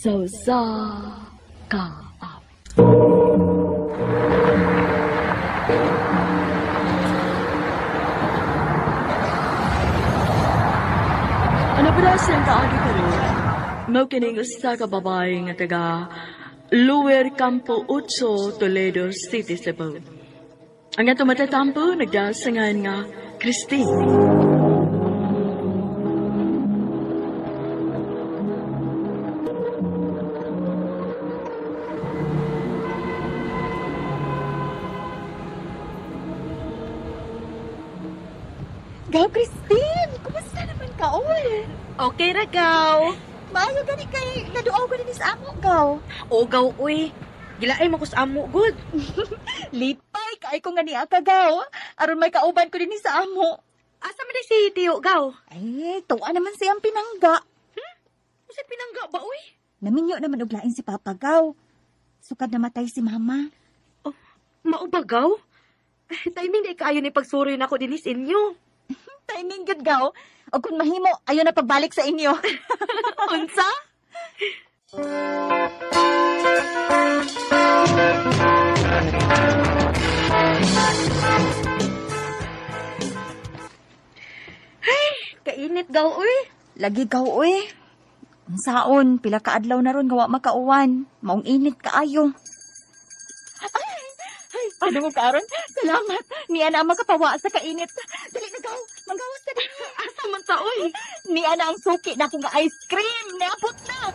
Sausa ka. Ano ba na siyang kaagi ka rin? Mau kining usa ka babae nga taga Lower Campo 8, Toledo City, Cebu. Ang ato matatampo, nagdasangan nga Christine. Gaw, Christine! Kumusta naman ka, oy? Okay ra, gaw. Maayo gani kay naduaw ko din sa amo, gaw. O, gaw, uy. Gilaay mo ko sa amo, good. Lipay, kay ko nga niya ka, gaw. Aron may kauban ko din sa amo. Asa man na si Tiyo, gaw? Ay, tuwa naman siyang pinangga. Kasi pinangga ba, uy? Naminyo naman uglain si Papa, gaw. Sukad namatay si Mama. Oh, mauba, gaw? Timing na ikaayo ni pagsuroy na ko din sa inyo. Timing good, gaw. O kung mahimo, ayaw na pagbalik sa inyo. Unsa? Ay, kainit, gaw, uy. Lagi, gaw, uy. Unsaon, pila ka adlaw na ron gawa makauwan. Maong init kaayo. Ay, paano mo karon? Salamat. Niya na ang makapawa sa kainit. Dali na, gaw. Manggawas ka din. Asa man ta, uy? Niya na ang suki na akong ice cream. Naabot na.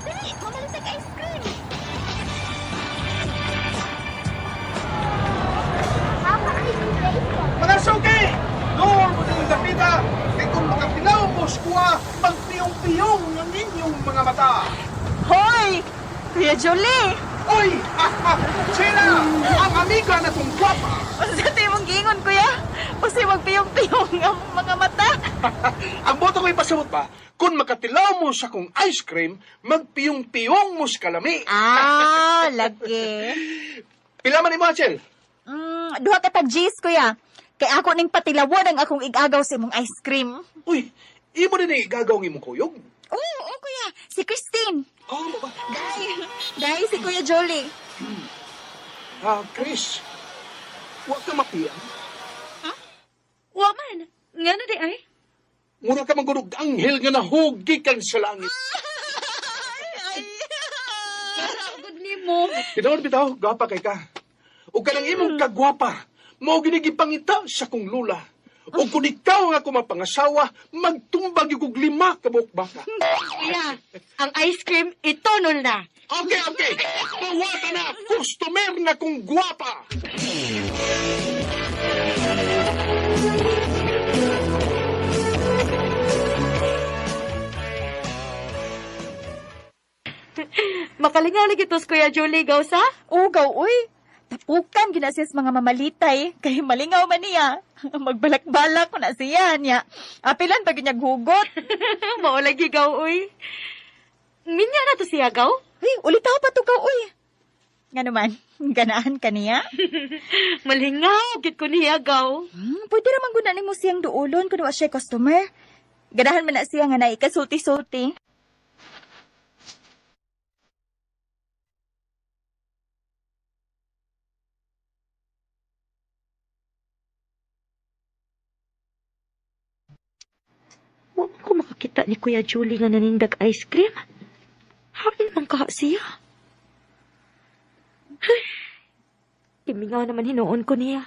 Dali, mamalisag ice cream. Mga suki! Doon mo din dapita! Kaya kung makapilaw mo skuha, magpiyong-piyong ng inyong mga mata! Hoy! Kuya Jolie! Oy! Sila! Ang amiga na tong gwapa! Sa timong gingon, kuya. Kasi magpiyong-piyong ang mga mata. Ang boto ko'y pasabot ba? Kung makatilaw mo sa kong ice cream, magpiyong-piyong mo sa kalami! Ah, lagi. Pila man ni Machel? Duha ka tag-G's, kuya. Kaya ako ning patilawon ang akong igagaw sa imong ice cream. Uy, imo din ay gagawin imong kuyog? Oo, kuya. Si Christine. Oh, ba? Dahil si Kuya Jolie. Chris, huwag ka mapiyang. Wa man. Nga na di, ay? Muna ka magulog anghel nga nahugi kan sa langit. Good ni mo. Pinawad bitaw, gwapa kay ka. O ka ng imong kagwapa, mo ginigipangita sa kong lula. O kung ikaw nga kumapangasawa, magtumbag yung 5 kabuk baka. Kuya, ang ice cream, itonol na. Okay. Mawata na, customer na kong gwapa. Makalingaw lagi tos, Kuya Julie, gaw sa? Ugaw, uy. Tapukan ginasis mga mamalitay. Kay malingaw man niya. Magbalak-balak ko na siya niya. Apilan pag niya gugot. Mao lagi, gaw, uy. Minya na to siya, gaw? Uy, ulitaw pa to ka, uy. Nga naman, ganahan ka niya? Malingaw, git ko niya, gaw. Pwede naman gunanin mo siyang duulon kung wa siya customer. Ganahan man na siya nga na ikasulti-sulti. Huwag ko makakita ni Kuya Julie nga nanindag ice cream. Hain man kaha siya. Ay, kimingaw naman hinuon ko niya.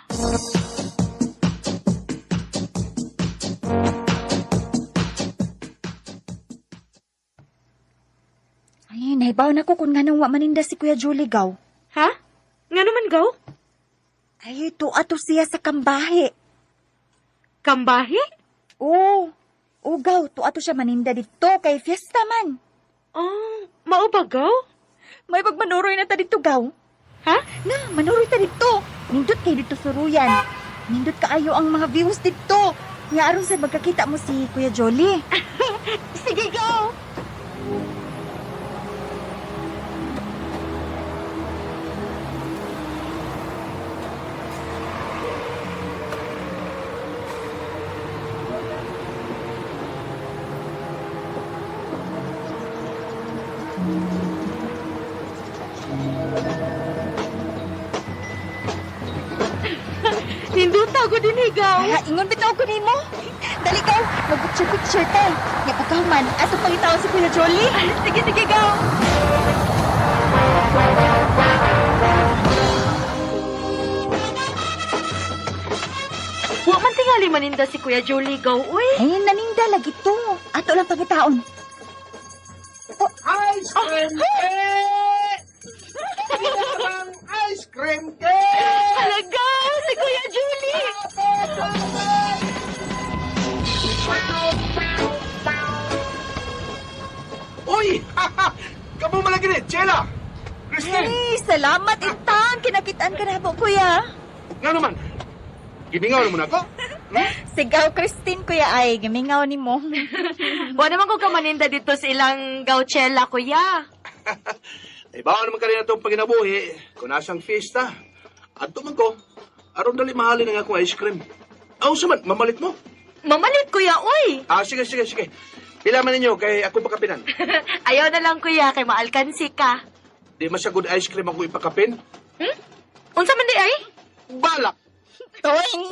Ay, naibaw na ko kung nga nang wa maninda si Kuya Julie gaw. Ha? Nga naman, gaw? Ay, ito ato siya sa kambahe. Kambahi? Oo. Ugaw, to ato siya maninda dito kay fiesta man. Oh, mao ba, gaw? May pagmanuroy na ta dito gaw. Ha? Na, manuroy ta dito. Nindot kay dito suruyan. Nindot kaayo ang mga views dito. Nga aron sa magkakita mo si Kuya Jolie. Sige, gaw! ako dinigaw. Ingon bitaw ko nimo. Dali ka, mag-picture-picture tay. Nga pagkahuman, ato pangitaon si Kuya Jolly. Sige, sige, gaw. Wa man tingali maninda si Kuya Julie, gaw, uy. Ay, naninda lagi to. Ato lang pangitaon. Ice cream cake! Pinarang ice cream cake! Talaga, si Kuya Julie. Uy! Kamu malagi ni, Chela! Christine! Ay, salamat intang. Kinakitaan ka na mo, kuya. Nga naman, giningaw naman ako. Sigaw, Christine, kuya ay. Gamingaw ni mo. Wa naman ko kamaninda dito sa ilang gauchela, kuya. Ibawa naman kanina itong paginabuhi kung nasang fiesta. At man ko, aron dali mahalin ang akong ice cream. Aw, saman, mamalit mo. Mamalit, kuya, uy. Sige. Pila man ninyo kay ako pakapinan. Ayaw na lang, kuya, kay maalkansi ka. Di masagod ice cream ako ipakapin. Unsa man di ay? Balak! Toing.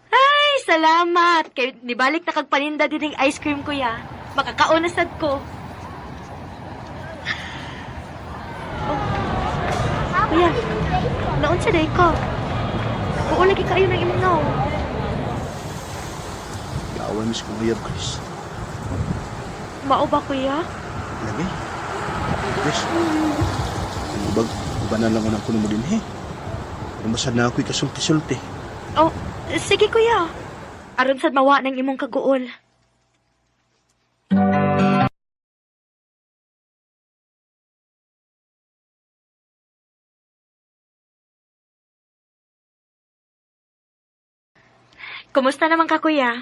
Ay, salamat. Kay nibalik na kagpaninda din ng ice cream, kuya. Makakaunasad ko. Kuya, naon sa day ko. Oo, lagi kayo ng iminaw. Kawan mas kumuyab, Chris. Mao ba, kuya? Lagi. Chris. Ibag, iba na lang unang kuno mo din, he. Lumasad na ako'y kasulti-sulti. Oh, sige, kuya. Aron sad mawa ng imong kaguol. Kumusta naman ka, kuya?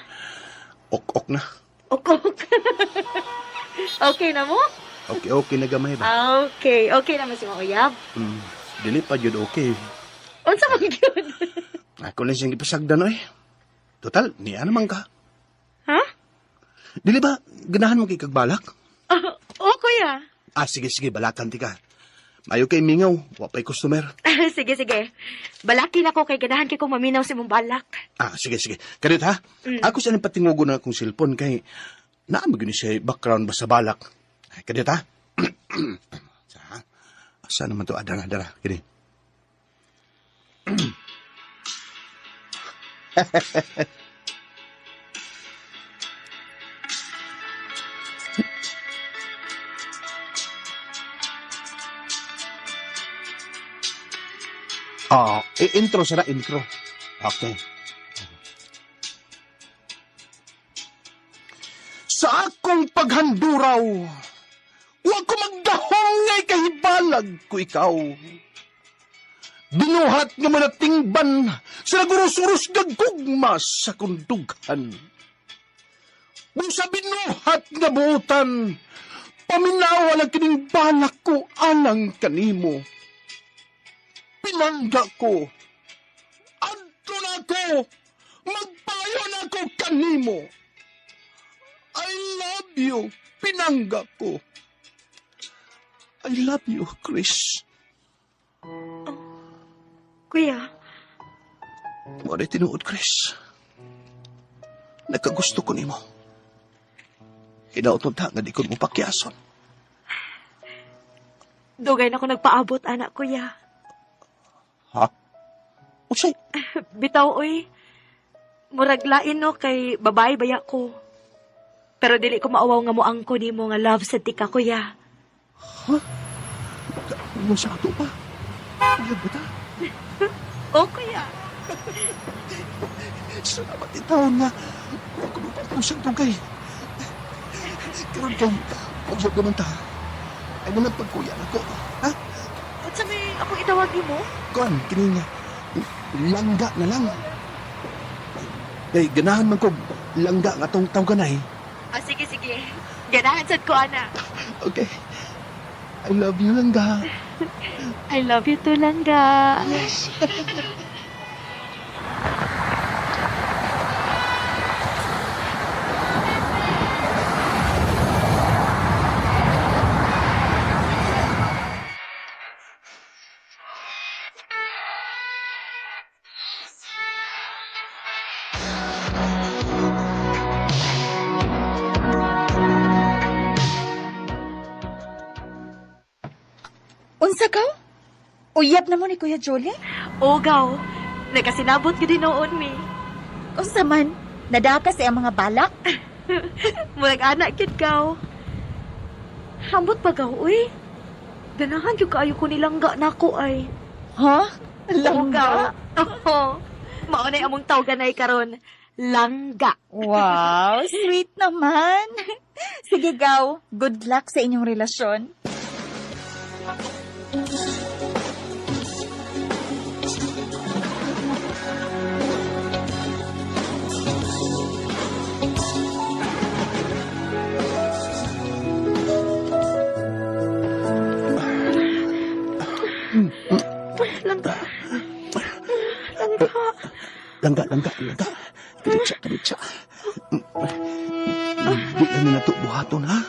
Ok-ok na. Okay. Okay na mo? Okay na gamay ba? Okay. Okay naman si Kuya. Dili pa yun okay. Unsa man gyud? Ako na siyang ipasagdan, oy. Total, niya naman ka. Ha? Dili ba, ganahan mo kay kagbalak? Oo, kuya. Sige, balakan ti ka. Mayo kay mingaw, wapay customer. Sige. Balakin ako kay ganahan kay kong maminaw si mong balak. Sige. Kadit ha? Ako siya patingugo na akong cellphone kay naamag ni siya background ba sa balak. Kadit ha? Asa naman to adara. Kini. Intro sana, intro. Okay. Sa akong paghanduraw, huwag ko magdahong ngay kahibalag ko ikaw. Binuhat nga manatingban sa nagurus-urus gagugma sa kundughan. Kung sa binuhat nga buutan, paminawa lang kining balak ko alang kanimo. Pinangga ko. Adto na ko. Magpayo na ko kanimo. I love you. Pinangga ko. I love you, Chris. Kuya, Wala tinuod, Chris. Nagkagusto ko nimo. Hinautod nga di ko mo pakyason. dugay na ko nagpaabot, anak, kuya. Ha? Unsay? Bitaw, uy. Murag lain, no, kay babae baya ko. Pero dili ko maawaw nga mo angko ni mo nga love sa tika, kuya. Ano sa ato pa? Kaya ba ta? O, kuya. Salamat itaon nga. Huwag ko mapapusang tugay. Karoon kang, huwag ko naman ta. Ay mo lang pagkuya ako. Ha? At sa may ako itawag ni mo? Kuan, kini nga. Langga na lang. Kay ganahan man ko langga nga tong tawganay. Sige. Ganahan sad ko, ana. Okay. I love you, Langga. I love you too, Langga. Unsa ka? Uyab na mo ni Kuya Julie? Ogaw, nagkasinabot gid noon mi. Unsa man? Nadaka sa iyang mga balak? Murag anak kid kaw. Hambot pa gaw, uy. Ganahan yung kaayo ko nilangga na ko ay. Ha? Langga? Oo. Maunay among tawganay karon. Langga. Wow, sweet naman. Sige, Gaw. Good luck sa inyong relasyon. Langga. Langga. Kaditsa. Di kami na ito buhaton, ha?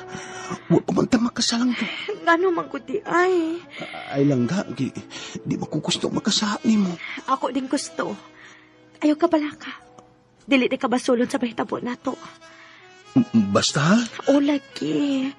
Huwag pa man tayo makasalang to. Ngano man ko di ay. Ay, Langga, di ba ko gusto makasahan ni mo? Ako din gusto. Ayaw ka bala ka. Dili di ka basulod sa mahitabo na to. Basta, ha? O lagi.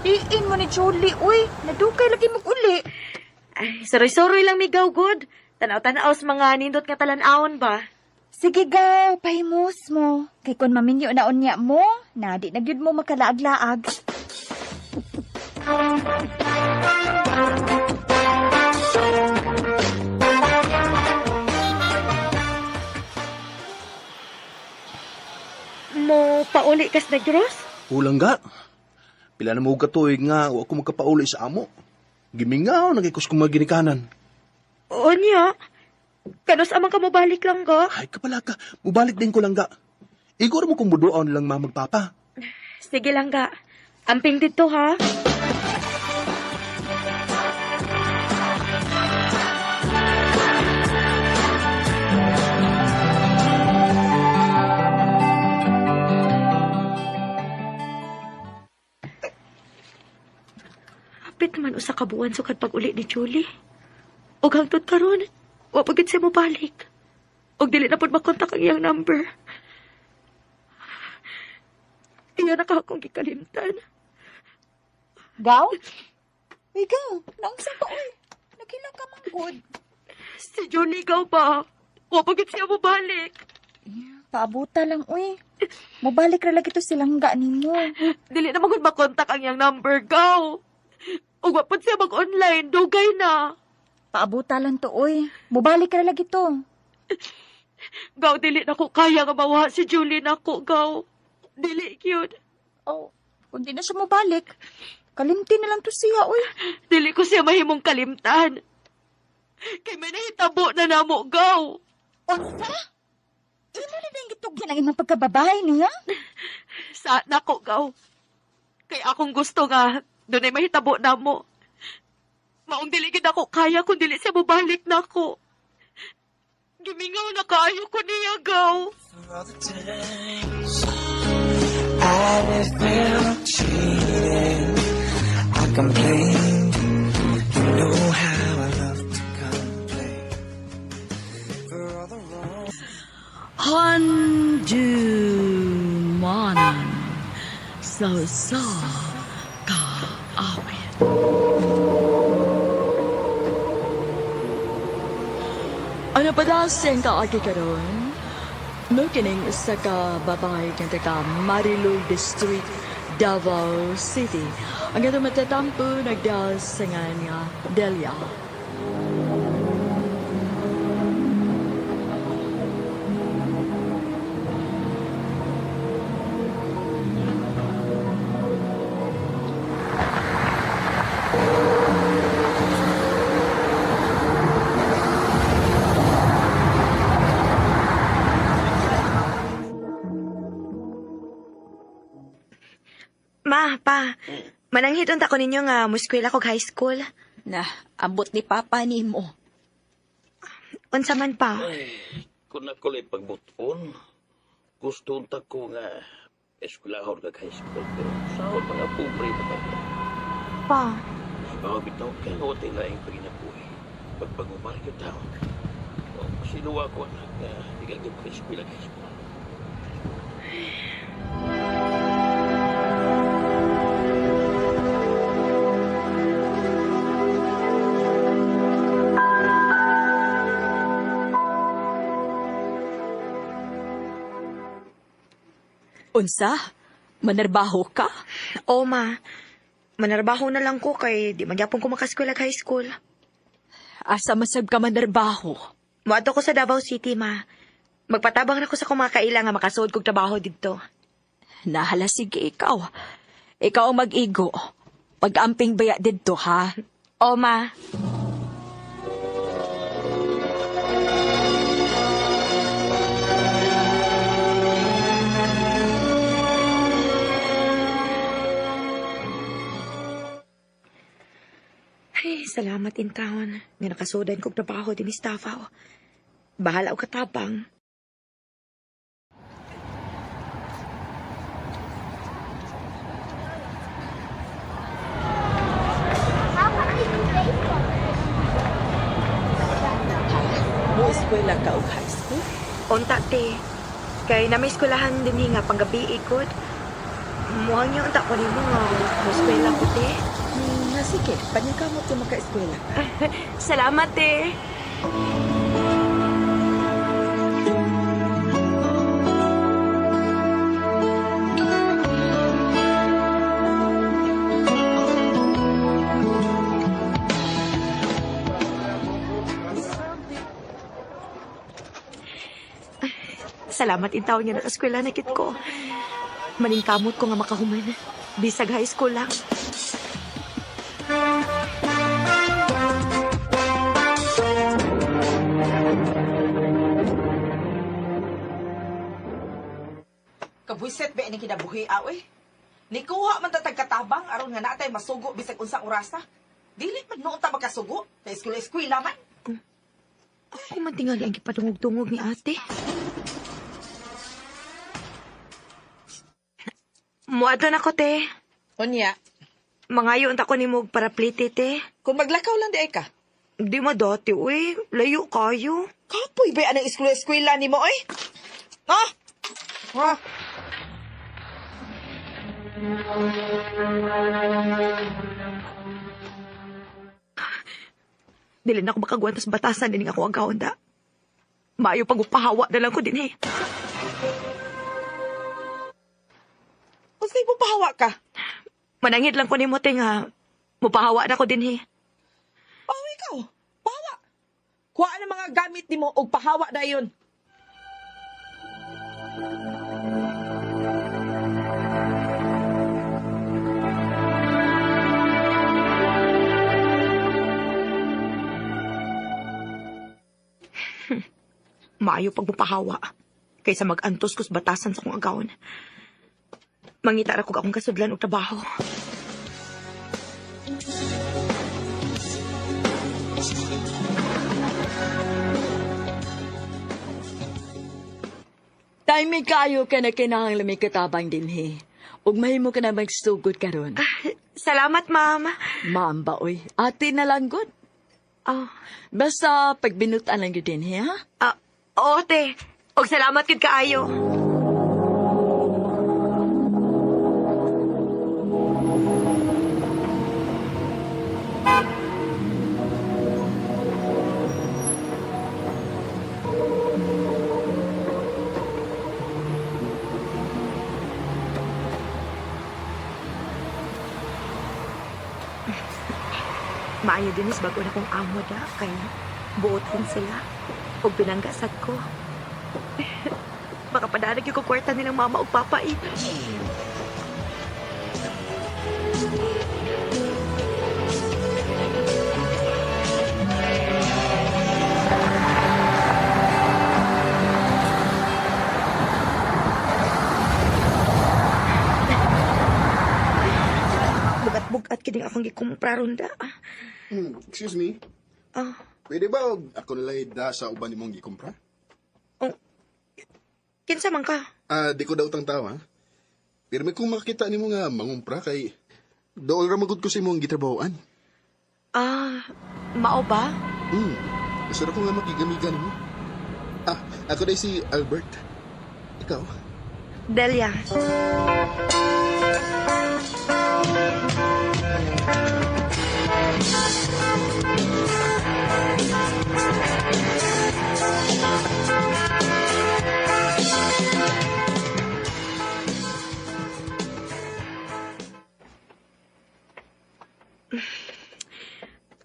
Iin mo ni Julie, uy. Nadukay lagi mag-uli. Ay, soroy-soroy lang migaw, good. Tanaw-tanaw sa mga nindot nga talan-awon ba? Sige, Gaw. Pahimos mo. Kay kun maminyo na unya mo, na di na gyud mo makalaag-laag. Mo pauli kas na Diyos? Langga. Pila na mo katuig nga, huwag ko magkapauli sa amo. Gimingaw, nagikos kong mga ginikanan. O niya. Kanos amang ka mo balik lang ga? Ay, kapala ka. Mubalik din ko, Langga. Igor mo kung budoan lang magpapa. Sige lang ga. Amping dito ha. Hapit naman usa ka buwan sukad pag-uli ni Julie. Og hangtod karon, wa pagid siya mo balik. Og dili na pud makontak ang iyang number. Iya na ka akong gikalimtan. Gaw? Uy, Gaw. Naunsa pa, uy. Nagila ka manggod. Si Julie ikaw pa. Wa pagid siya mo balik. Paabuta lang, uy. Mabalik ra lagi to silang ga nimo. Dili na magud makontak ang iyang number, gaw. Og wa pud siya mag-online, dugay na. Paabuta lang to, uy. Mabalik ra lagi to. Gaw, dili na ko kaya nga mawa si Julie na ko, gaw. Dili, cute. Oh, kung di na siya mabalik, kalimti na lang to siya, uy. Dili ko siya mahimong kalimtan. Kay may nahitabo na namo, gaw. Unsa? Imo na din gitugyan ang imong pagkababahay niya? Sa na ko, gaw. Kay akong gusto nga, doon ay mahitabo na mo. Maong dili gid ako kaya kung dili siya mabalik na ko. Gimingaw na kaayo ko niya, gaw. I felt cheated. I complained. You know how I love to complain. For all the wrong. Handumanan sa kaawit. Ano pa daw siyang kaagi karon? No kining sa ka babae kang taga Marilog District Davao City. Ang ito matatampo nagdal sa nga Delia. Ma, pa, mananghid unta ko ninyo nga muskwela kog high school. Na, ambot ni Papa ni mo. Unsa man pa? Kung ako la'y pagbuton, gusto unta ko nga eskwelahon kag high school. Pero sahod mga pobre na kanya. Pa, Mga bitaw kay hotel na yung paginabuhi. Pagpagumar yung tao. O, sinuwa ko anak nga nagagawin ko eskwela high school. Unsa? Manarbaho ka? o ma, manarbaho na lang ko kay di man gyapon ko makaskwela kag high school. Asa masab ka manarbaho? Moadto ko sa Davao City, ma. Magpatabang na ko sa kumakaila nga makasuod kog trabaho didto. Nahala sige ikaw. Ikaw ang mag-igo. Pag-amping baya didto ha. O ma, ay, salamat in taon nga nakasudan kog trabaho din sa Davao. Bahala og katabang. Mo eskwela ka og high school? Unta te, kay na may eskwelahan din nga panggabi ikot. Muhang yung unta ko nimo nga eskwela ko te. Nga sige, panyakamot ka maka-eskwela. Salamat te. Salamat in taon nga nakaskwela na kit ko. Maningkamot ko nga makahuman. Bisag high school lang. Kabwiset ba ini kinabuhi aoy? Nikuha man tatag katabang aron nga natay masugo bisag unsang orasa. Dili man noon ta makasugo, kay eskwela man. Ako man tingali ang gipadungog-tungog ni ate. Muadto na ko, te. Unya, Mangayo unta ko nimo og paraplite, te. kung maglakaw lang di ay ka. Di madati, uy. Layo kayo. Kapoy ba anang eskwela nimo oy? Ha? Ha? Dili na ako makagwantas batasan din ako ang kaunda. Maayo pag upahawa na lang ko din, eh. Unsa mo pahawa ka? Manangit lang ko ni mo, te, nga. Mupahawa na ko din, eh. Oh, ikaw. Pahawa. Kuha ang mga gamit nimo og pahawa dayon. Maayo pag mupahawa. Kaysa mag-antos ko sa batasan sa kong agawon. Mangita ra ko akong kasudlan og trabaho. Timing kayo ka na kinahang lami katabang din he. Ug mahimo ka na magsugod karon. Salamat, ma'am. Ma'am ba oy? Ate na lang gud. Oh. Basta pagbinutan lang yun din he ha? Oo, te. Og salamat kid kaayo. Maayo din is bago na kong amo da, kay buotin sila. O pinanggasad ko. Baka padalag yung kwarta nilang mama o papa eh. Bugat-bugat kining akong gikumpra ronda. Excuse me? Ah, Pwede ba ako nalay da sa uban nimong gikumpra? kinsa man ka? Di ko daw tang tawa. Pero may kung makakita nimo nga mangumpra kay dool ra magud ko sa imong gitrabahoan. Mao ba? Gusto ko nga makigamigan mo. Ako dai si Albert. Ikaw? Delia.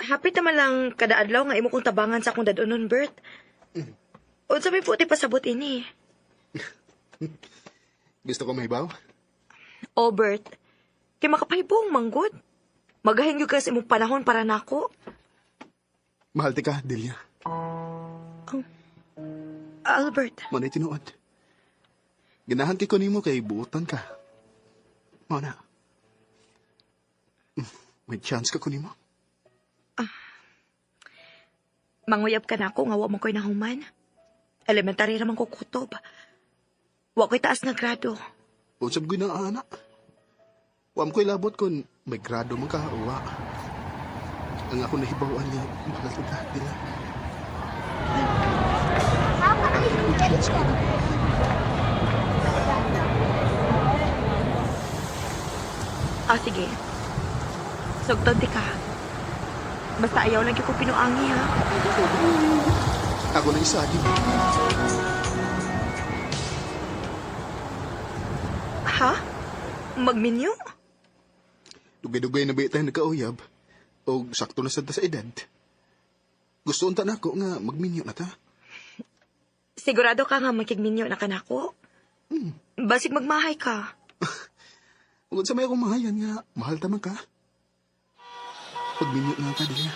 Hapit naman lang kada adlaw nga imo kong tabangan sa akong dadonon, Bert. Unsa may puti pasabot ini? Gusto ko mahibaw? Oh, Bert. Kay makapahibong manggod. Magahin ka sa imong panahon para nako. Mahal ti ka, Delia. Albert. Manay tinuod. Ganahan kay ko nimo kay buotan ka. Mao na. May chance ka ko nimo. Manguyab ka na ako nga wa mo ko'y nahuman. Elementary naman ko kutob. Wa ko'y taas na grado. Unsab ko'y na anak. Wam ko'y labot kon may grado man ka o wa. Ang ako nahibawan niya, mahal ko ka, Delia. Sige. Sugtod di ka. Basta ayaw lang ko pinuangi, ha? Ako na isa, di ba? Ha? Magminyo? Dugay-dugay na ba tayo nagkauyab? O sakto na sa edad? Gusto unta na ako nga magminyo na ta? Sigurado ka nga makigminyo na ka na ako? Basig magmahay ka. Huwag sa may akong mahayan nga, mahal taman ka. Pagminyo na ta, Delia.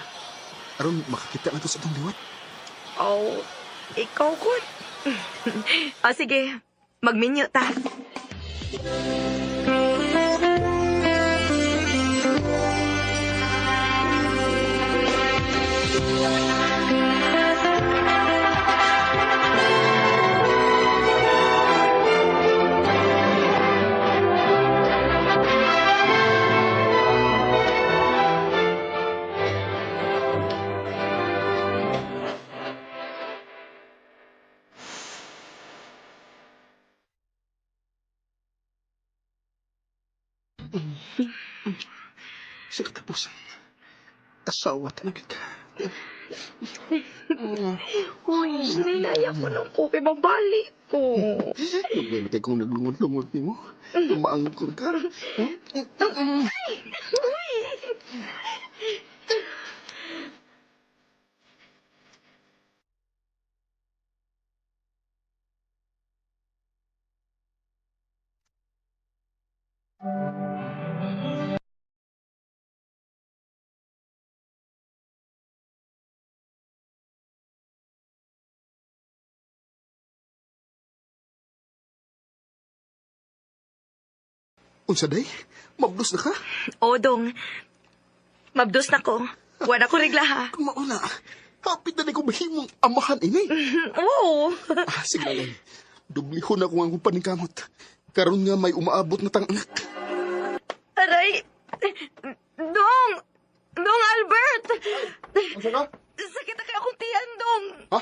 Aron makakita na to sa itong liwat. Oh, ikaw good. Sige. Magminyo ta. Sa katapusan, asawa talaga ka. Uy, sinilaya ko ng kopi. Babalik ko. Nagbimitay kong naglungot-lungot ni mo. Maangkor ka. Unsa day? Mabdos na ka? Odong. Mabdos na ko. Wala ko regla, ha? Mauna. Hapit na ko mahimong amahan ini. Oo. Sige na lang. Dublihon ako ang paningkamot. Karon nga may umaabot na tang anak. Aray. Dong. Dong, Albert. Unsa ka? Sakit na kaya akong tiyan, Dong. Ha?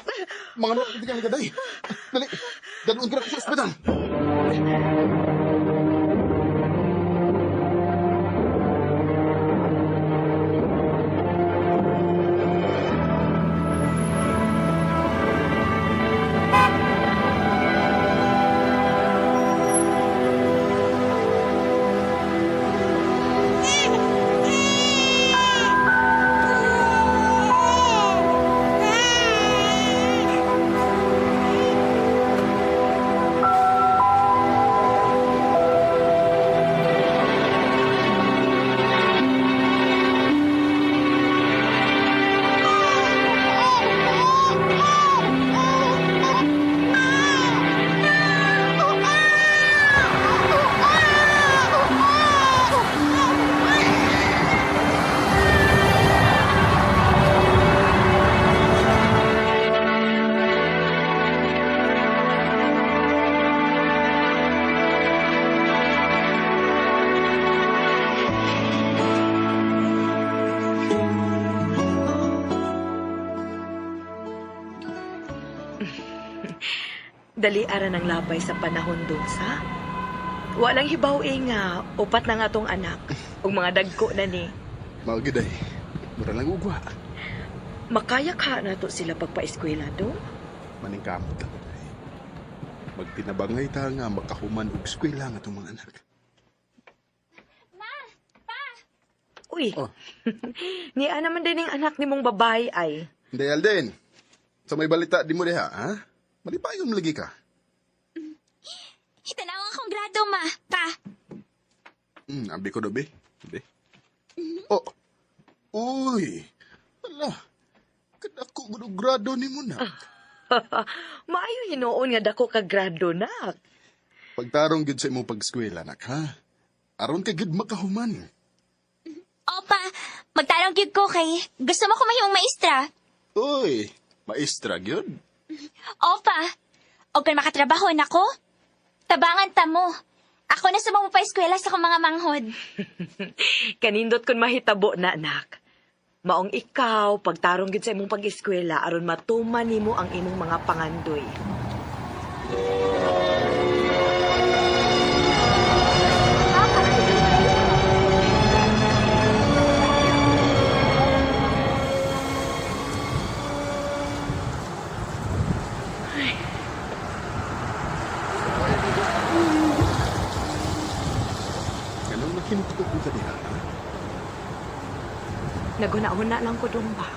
Mga anak, hindi ka nagaday. Dali, daluan ka na ko sa ospital. Dali ara ng labay sa panahon dun sa. Walang hibaw nga, upat na nga tong anak. Ug mga dagko na ni. Mao gid ay. Mura lang ugwa. Makaya ka na to sila pagpa-eskwela do? Maningkamot lang day. Magtinabangay ta nga makahuman og eskwela nga tong mga anak. Uy, Oh. niya naman din yung anak ni mong babae ay. Hindi, Alden. Sa may balita di mo diha, ha? Malipayon lagi ka. Itanaw akong grado, ma. Pa. Abi ko dobe. Dobe. Oh. Uy. Ala. Kadako gud og grado nimo na. Maayo hinoon nga dako ka grado nak. Pagtarong gid sa imong pag-eskwela, nak, ha? Aron ka gid makahuman. Opa, magtarong gyud ko kay gusto mo ko mahimong maestra. Uy, maestra gyud. Opa, og kung makatrabaho na ko, tabangan ta mo. Ako na sumamo pa eskwela sa akong mga manghod. Kanindot kun mahitabo na anak. Maong ikaw, pagtarong gid sa imong pag-eskwela aron matuman nimo ang imong mga pangandoy. Ganun makinutot mo sa diha, ha? Naguna-una lang ko dong ba?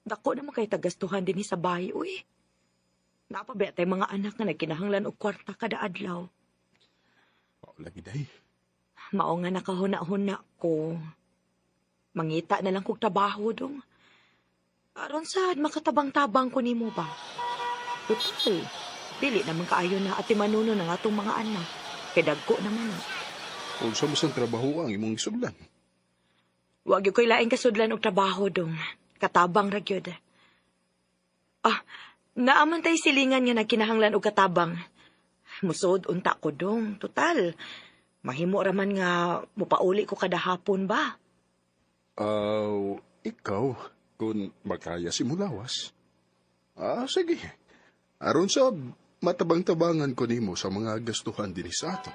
Dako naman kay tagastuhan din sa bahay, uy. Napabayat tay mga anak nga nagkinahanglan og kwarta kada adlaw. Oo, lagi day. Mao nga nakahuna-huna ko. Mangita na lang kog trabaho dong. Aron sad makatabang-tabang ko nimo ba? Total, dili naman kaayo na ati manuno ng atong mga anak. Kay dagko naman. Kung sa musang trabaho ang imong isuglan. Wag gyud ko'y laing kasudlan og trabaho dong. Katabang ra gyud. Naaman tay silingan nga nagkinahanglan og katabang. Musod unta ko dong. Total, mahimo ra man nga mupauli ko kada hapon ba? Ikaw, kung makaya si Mulawas. Sige. Aron sa matabang-tabangan ko nimo sa mga gastuhan din sa ato.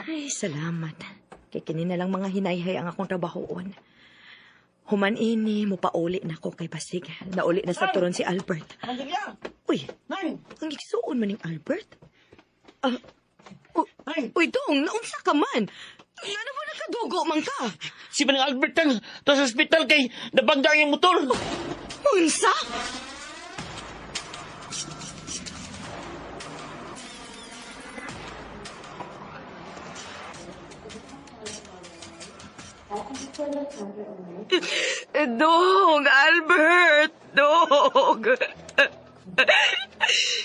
Ay, salamat. Kay kini na lang mga hinayhay ang akong trabahoon. Human ini, mupauli na ko kay Pasig. Nauli na sa turon si Albert. Uy, ang gigsuon man ning Albert? Uy, dong, naunsa ka man? Nga na mo nakadugo man ka? Si Manang Albert ang to sa hospital kay nabangga ang motor. Unsa? Dong, Albert, dong.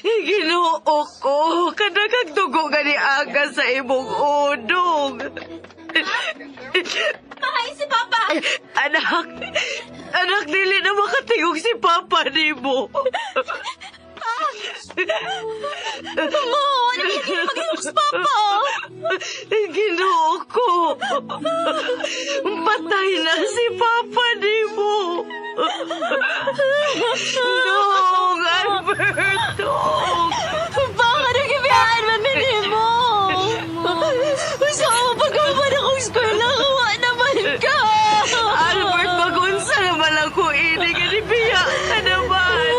Ginoo ko, kadagag dugo gani aga sa imong udong. Makain si Papa! Anak, dili na makatingog si Papa nimo. Mo, ano yung mag-iwag si Papa? Ginoo ko. Patay na si Papa nimo. Dong, Albert, dong. Baka nag-ibihan man mo! Gusto ko pag-uman akong eskwela, kawa naman ka! Albert, magunsa naman lang ko ini. Ganibiya ka naman.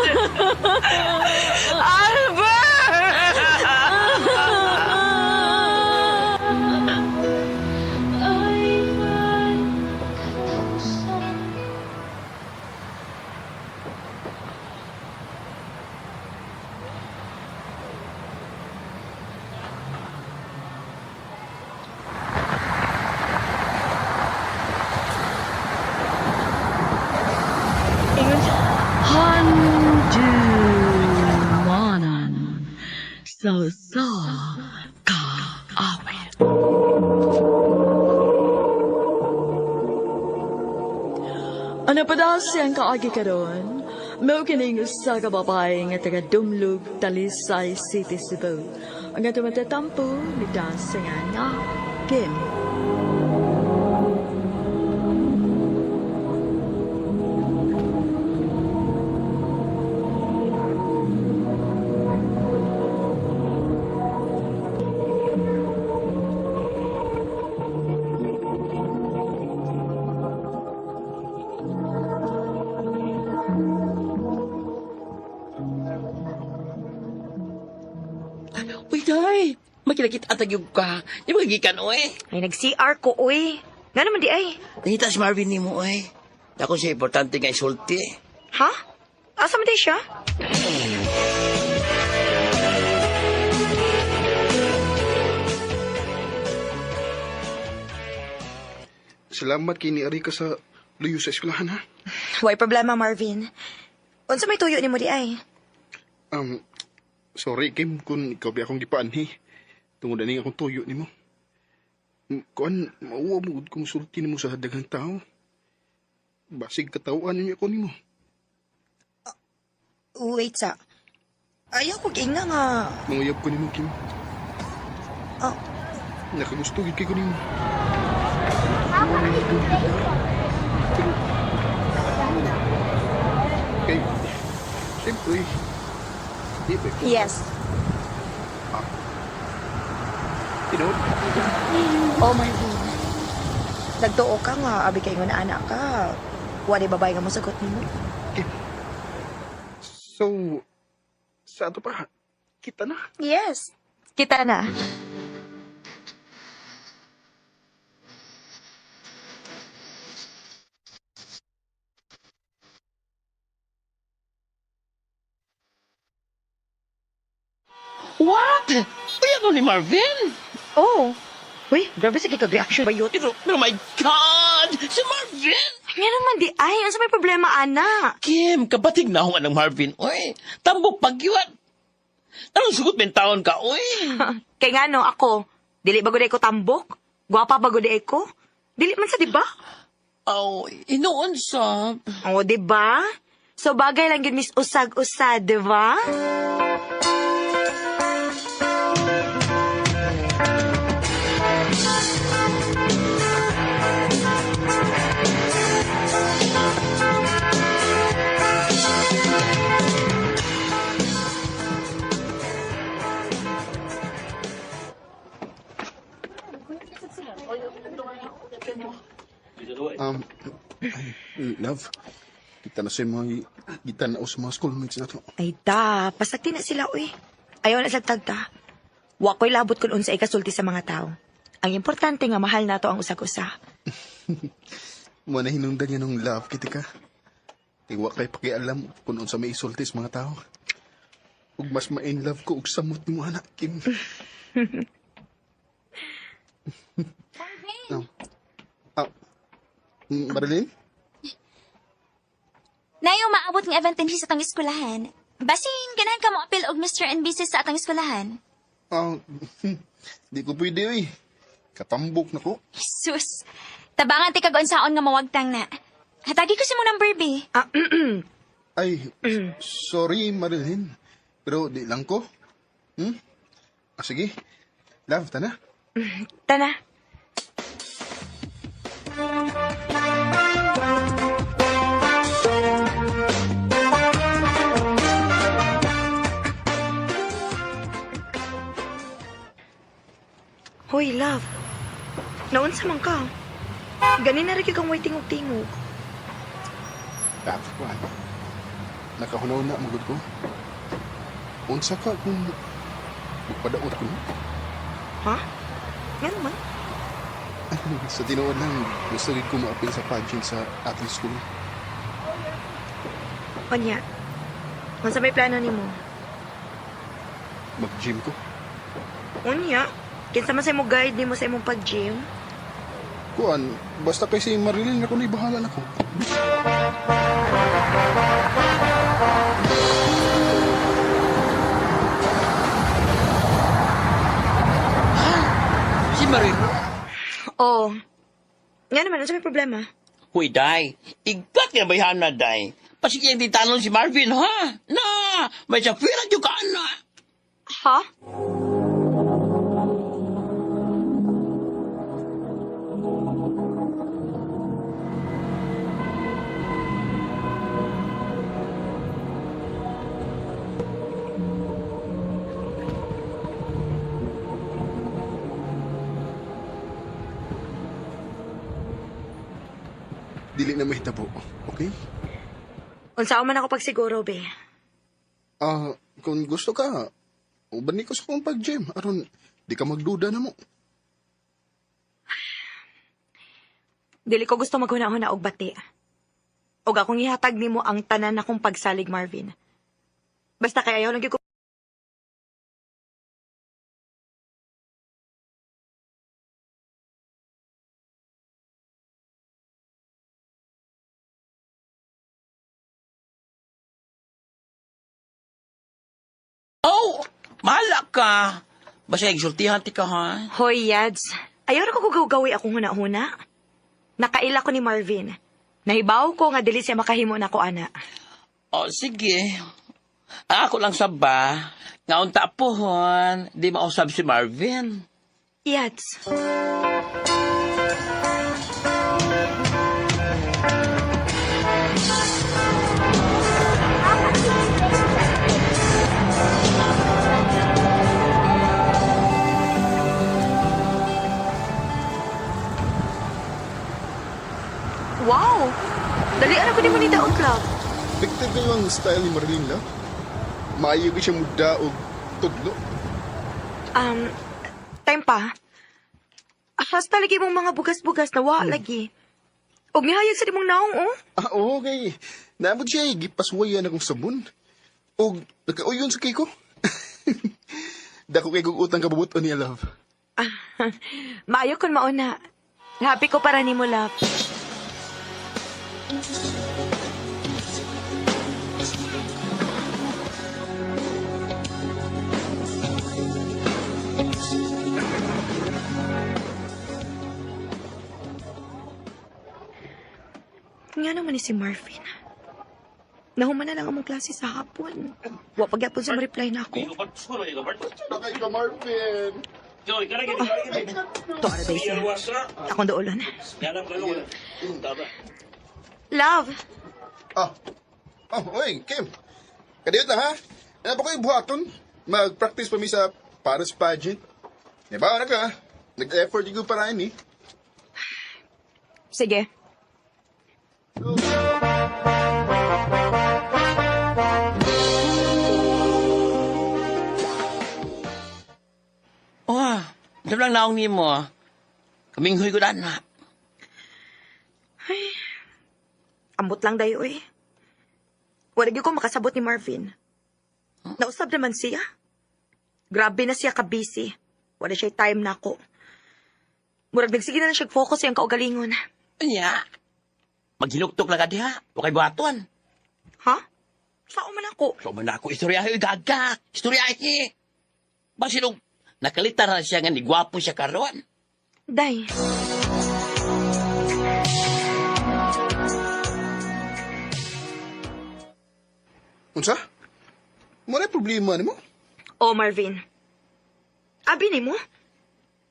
Handumanan sa kaawit. Ano pa daw siyang kaagi karon? Mao kining usa ka babae nga taga Dumlug, Talisay City, Cebu. Ang atong matatampo ni Dance nga na Kim. Uy, day. Makilakit atag yung ka. Di ba gikan, oy? Ay, nag-CR ko, uy. Nga naman di ay. Nakita si Marvin ni mo, oy. Ako siya importante nga isulti. Ha? Asa man di siya? Salamat kini ari ka sa luyo sa eskwelahan, ha? Way problema, Marvin. Unsa may tuyo ni mo di ay? Sorry, Kim, kung ikaw ba akong gipaanhi. Tungod ani akong tuyo ni mo. Kuan, mauwa mo kung sulti ni mo sa daghang tao. Basig katawaan niyo ako ni mo. Wait sa. Ayaw ko ginga nga. Manguyab ko ni mo, Kim. Oh. Nakagusto gid kay ko ni mo. Okay. Siyempre. Di ba? Yes. Tinod? Oh, Marvin. Nagtuo ka nga, abi kay nga anak ka. Wala babae nga mo sagot ni mo. So, sa ato pa, kita na. Yes. Kita na. What? Uy, ano ni Marvin? Oh. Uy, grabe sa kikag-reaction ba yun? Oh my God! Si Marvin! Nga naman di ay, ano sa may problema, anak? Kim, kabatig na akong anang Marvin, oy. Tambok pagyuan. Anong sugot taon ka, oy? Kay nga no, ako, dili ba ko tambok? Gwapa ba ko? Dili man sa di ba? Oh, inuon sa... Oh, di ba? So bagay lang yun, Miss Usag-usad, di ba? Love, kita na sa mga gitan sa mga schoolmates na to. Ay da, pasakti na sila, uy. Ayaw na sagtag ta. Wako'y labot kung unsa ikasulti sa mga tao. Ang importante nga mahal nato ang usag-usa. Muna hinungdan niya ng love, kita ka. Iwa kay pakialam kung unsa may isulti sa mga tao. Ug mas ma-in love ko ug samot ni mo anak, Kim. Marilyn? Nayo maabot ng event din sa atong eskwelahan. Basin, ganahan ka mo apil og Mr. and Mrs. sa atong eskwelahan. Di ko pwede, uy. Katambok na ko. Sus, tabangan ti kag-unsaon nga mawagtang na. Hatagi ko si mo number, B. Ay, sorry, Marilyn. Pero di lang ko. Sige. Love, tana. Tana. Hoy, love. Naunsa man ka? Ganin na rin kang way tingog-tingog. Love, kuhan. Nakahunaw na, magod ko. Unsa ka kung magpadaot ko na? Ha? Nga naman. Sa tinuod lang, gusto rin ko ma-appeal sa pageant sa athletic school. Kanya, kung may plano ni mo? Mag-gym ko. Unya, kinsa man sa mo guide ni mo sa imong pag-gym? Kuhan, basta kay si Marilyn ako na ibahala na ko. Si Marvin? Oo. Nga naman, ano sa may problema? Huy, day. Igat nga bayhan na, day. Pasig yung titanong si Marvin, ha? Na, may sapiran yung ka, na. Ha? Dili na mahitabo, okay? Unsa man ako pagsiguro, be. Kung gusto ka, uban ko sa kong pag-gym. Aron, di ka magduda na mo. Dili ko gusto maghuna-huna og bati. Og akong ihatag nimo ang tanan akong pagsalig, Marvin. Basta kay ayaw lang gyud ko. Oh, mahala ka. Basta exultihan ti ka, ha? Hoy, Yads. Ayaw na ko gawi akong huna-huna. Nakaila ko ni Marvin. Nahibaw ko nga dili siya makahimo na ko, ana. O, sige. Ako lang saba. Nga unta po, hon. Di mausab si Marvin. Yads. Wow! Dalian ako ni mo ni Daot, love. Effective kayo ang style ni Marilyn, la? Maayo ka siya muda o tudlo. Time pa. Hasta lagi mong mga bugas-bugas na wa lagi. Og nihayag sa dimong naong, oh. Okay. Naamod siya, gipaswayan akong sabon. O, nagkauyon sa kay ko. Dako kay kong utang kabubuton niya, love. Maayo kon mauna. Happy ko para nimo, love. Nga naman ni si Marvin. Nahuman na lang among klase sa hapon. Wa pagyapon sa reply na ako. Nakay ka, Marvin. To ara day siya. Akong doolon. Love. Oy, Kim. Kadiyot na, ha? Ano ba kayo buhaton? Mag-practice pa mi sa Paris pageant. Diba, na ka? Nag-effort yung para ini. Sige. Oh, dam lang naong ni mo. Kaming huy ko na. Ambot lang dayo eh. Wala gyud ko makasabot ni Marvin. Nausab naman siya. Grabe na siya ka-busy. Wala siya time na ako. Murag nagsige na lang siya focus yung kaugalingon. Anya, maghinuktok lang ka diha. O kay buhaton. Ha? Saan man ako? So man ako istoryahe gaga. Istoryahe. Basilog nakalita na siya nga ni gwapo siya karon. Day. Unsa? Muna problema ni mo? Oh, Marvin. Abi ni mo?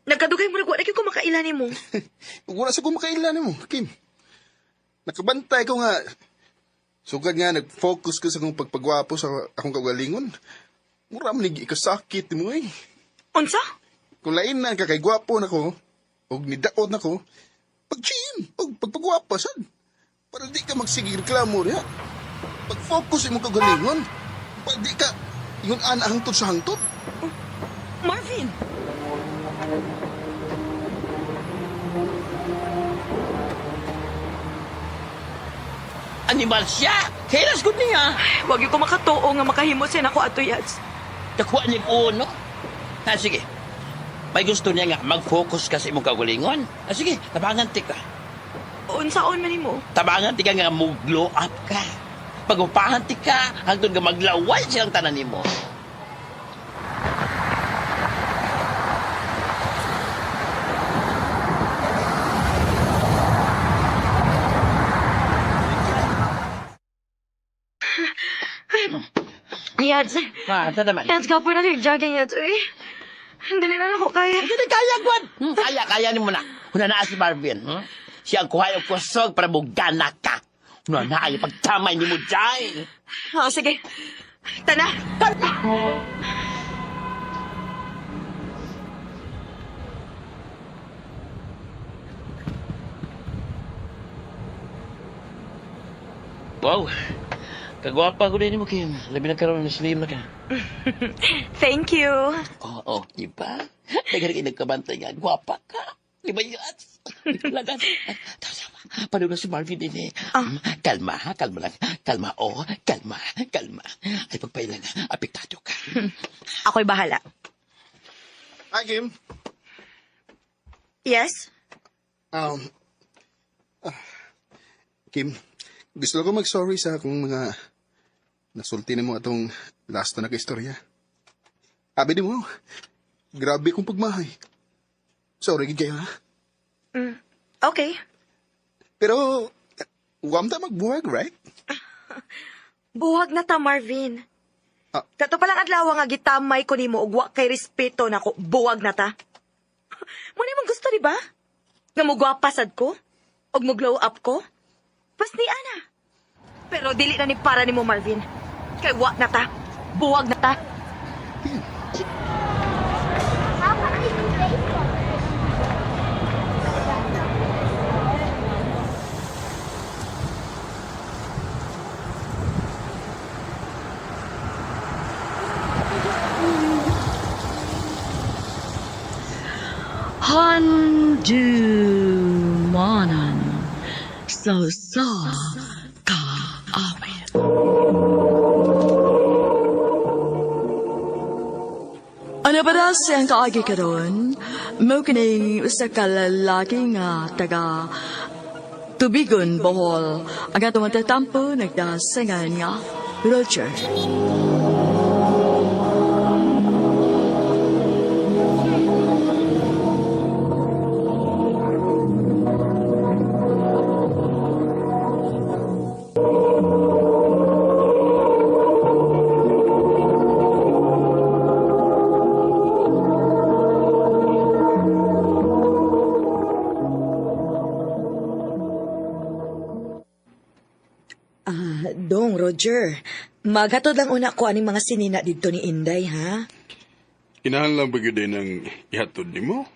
Nagkadugay mo nagwa na ko makailan ni mo. Wala sa kong makailan mo, Kim. Nakabantay ko nga. Sugad nga, nag-focus ko sa kong pagpagwapo sa akong kagalingon. Mura man ikasakit mo eh. Unsa? Kung lain na kay gwapo na ko, o nidaot na ko, pag-gym, o pagpagwapo, sad. Para di ka magsigig reklamo niya. Pag-focus mo kagalingon, para di ka ingon ana hangtod sa hangtod. Marvin! Animal siya. Kailas ko niya. Wag yung ko makatuo nga makahimo siya na ko ato yads. Nakuha niya ko, no? Sige. May gusto niya nga, mag-focus ka sa imong kagalingon. Sige, tabangan ti ka. Unsaon man nimo? Tabangan ti ka nga, mag-glow up ka. Pag-upahan ti ka, hangtod ka maglaway silang tanan nimo. Yats. Ito naman. Yats, ka po na jogging yats. Uy. Dali na ako kaya. Hindi kaya, Gwan. Kaya ni mo na. Una na si Marvin. Siya ang kuhay o kusog para bugana ka. Una na ay pagtamay ni mo dyan. Oh, sige. Tana. Wow. Kagwapa ko din mo, Kim. Labi na karoon na slim na ka. Thank you. Oo, di ba? Nagkari kayo nagkabantay nga. Gwapa ka. Di ba yun? Lagan. Sama. Paano na si Marvin din eh. Kalma, ha? Kalma lang. Kalma, kalma. Kalma. Ay, pagpailan na. Apektado ka. Ako'y bahala. Hi, Kim. Yes? Kim, gusto ko mag-sorry sa akong mga nasulti na mo atong last na naka-istorya. Abi di mo, grabe kong pagmahay. Sorry, gid kayo, ha? Okay. Pero, huwag ta magbuwag, right? Buwag na ta, Marvin. Ah. Kato palang adlaw nga gitamay ko nimo ug wa kay respeto nako. Buwag na ta. Muna mong gusto, di ba? Nga mugwapasad ko? Og mo-glow up ko? Pas ni Ana. Pero dili na ni para nimo, Marvin. Kay wa na ta. Buwag na ta. Handumanan sa kaawit. Ano ba daw siyang kaagi karon? Mo kining usa ka lalaki nga taga Tubigon, Bohol. Ang atong tatampo nagdasangan nga Roger. Dong, Roger. Maghatod lang una ko aning mga sinina dito ni Inday, ha? Kinahanglan ba din ang ihatod ni mo?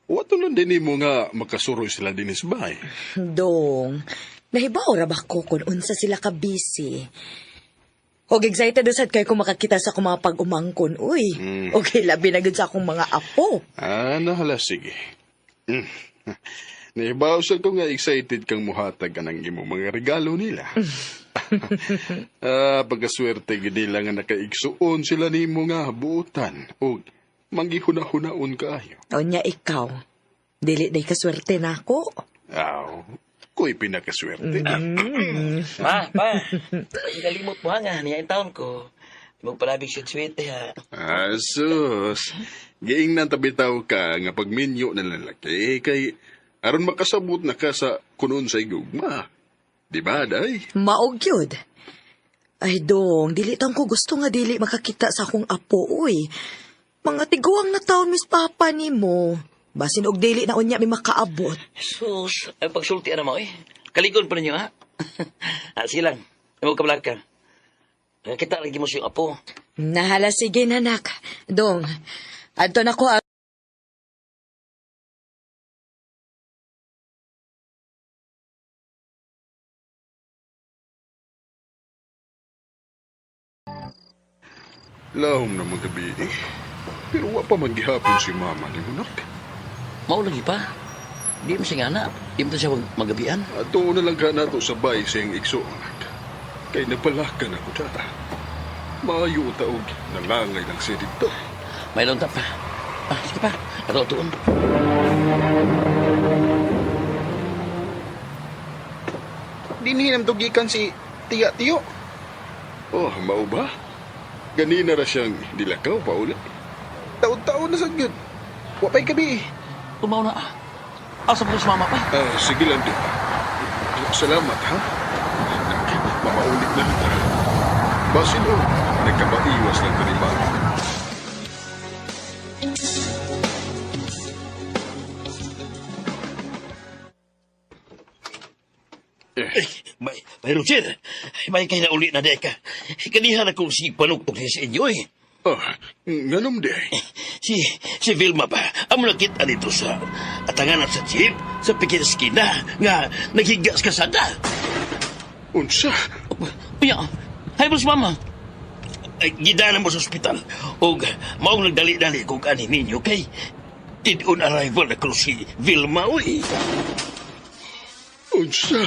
Wato lang din mo nga makasuro sila din sa bahay. Dong, nahibaw ra ba ko kung unsa sila ka-busy? Og excited usad kay ko makakita sa akong mga pag-umangkon, uy. Okay, labi na gud sa akong mga apo. Nahala, sige. Nahibaw sa ko nga excited kang muhatag ka ng imo mga regalo nila. Pagkaswerte gid nila nga nakaigsuon sila nimo nga buutan o manggihuna-hunaon kaayo. O nya ikaw, dili day kaswerte na ako. Ko'y pinakaswerte. Pa. Galimot mo nga. Niya yung taon ko. Magpalabig siya sweet ha. Sus. Giing nang tabitaw ka nga pagminyo ng lalaki kay aron makasabot na ka sa kunon sa igugma. Di ba, day? Maog yun. Ay, Dong, dili tang ko gusto nga dili makakita sa akong apo, uy. Mga tiguang na taon, Miss Papa ni mo. Basin og dili na unya may makaabot. Sus, ay pagsulti na mo eh. Kaligon pa ninyo ha. Sige lang. Ay magkabalag ka. Kita lagi mo siyang apo. Nahala, sige nanak. Dong, adto na ko Lahom na mga gabi eh. Pero wa pa maghihapon si mama ni Munak. Mau lagi pa. Di mo siya nga na. Di mo siya magabian. Ato na lang ka nato sa bahay siyang igsoon. Kay napalakan ako data. Maayo taog, nangangay lang siya dito. May lonta pa. Sige pa. Natutuon. Dinihinam tugikan si Tiyo. Oh, mao ba? Ganina ra siyang dilakaw pa uli. Taon-taon na sa gyud. Wapay kabi. Tumaw na. Asa po si mama pa? Sige lang din. Salamat, ha? Mamaulit na lang. Basin o, nagkabaiwas ng kaniba. May Roger, may kayo na uli na deka. Kanihan akong si panugtog niya sa inyo eh. Ah, nganom de. Si Vilma ba, amo nakita dito sa atanganan sa jeep, sa pikit skina, nga naghigas ka sada. Unsa? Uya, hay boss mama. Ay, gidana mo sa ospital. O, maong nagdali-dali kung kanin ninyo kay did on arrival na kung si Vilma, uy. Unsa?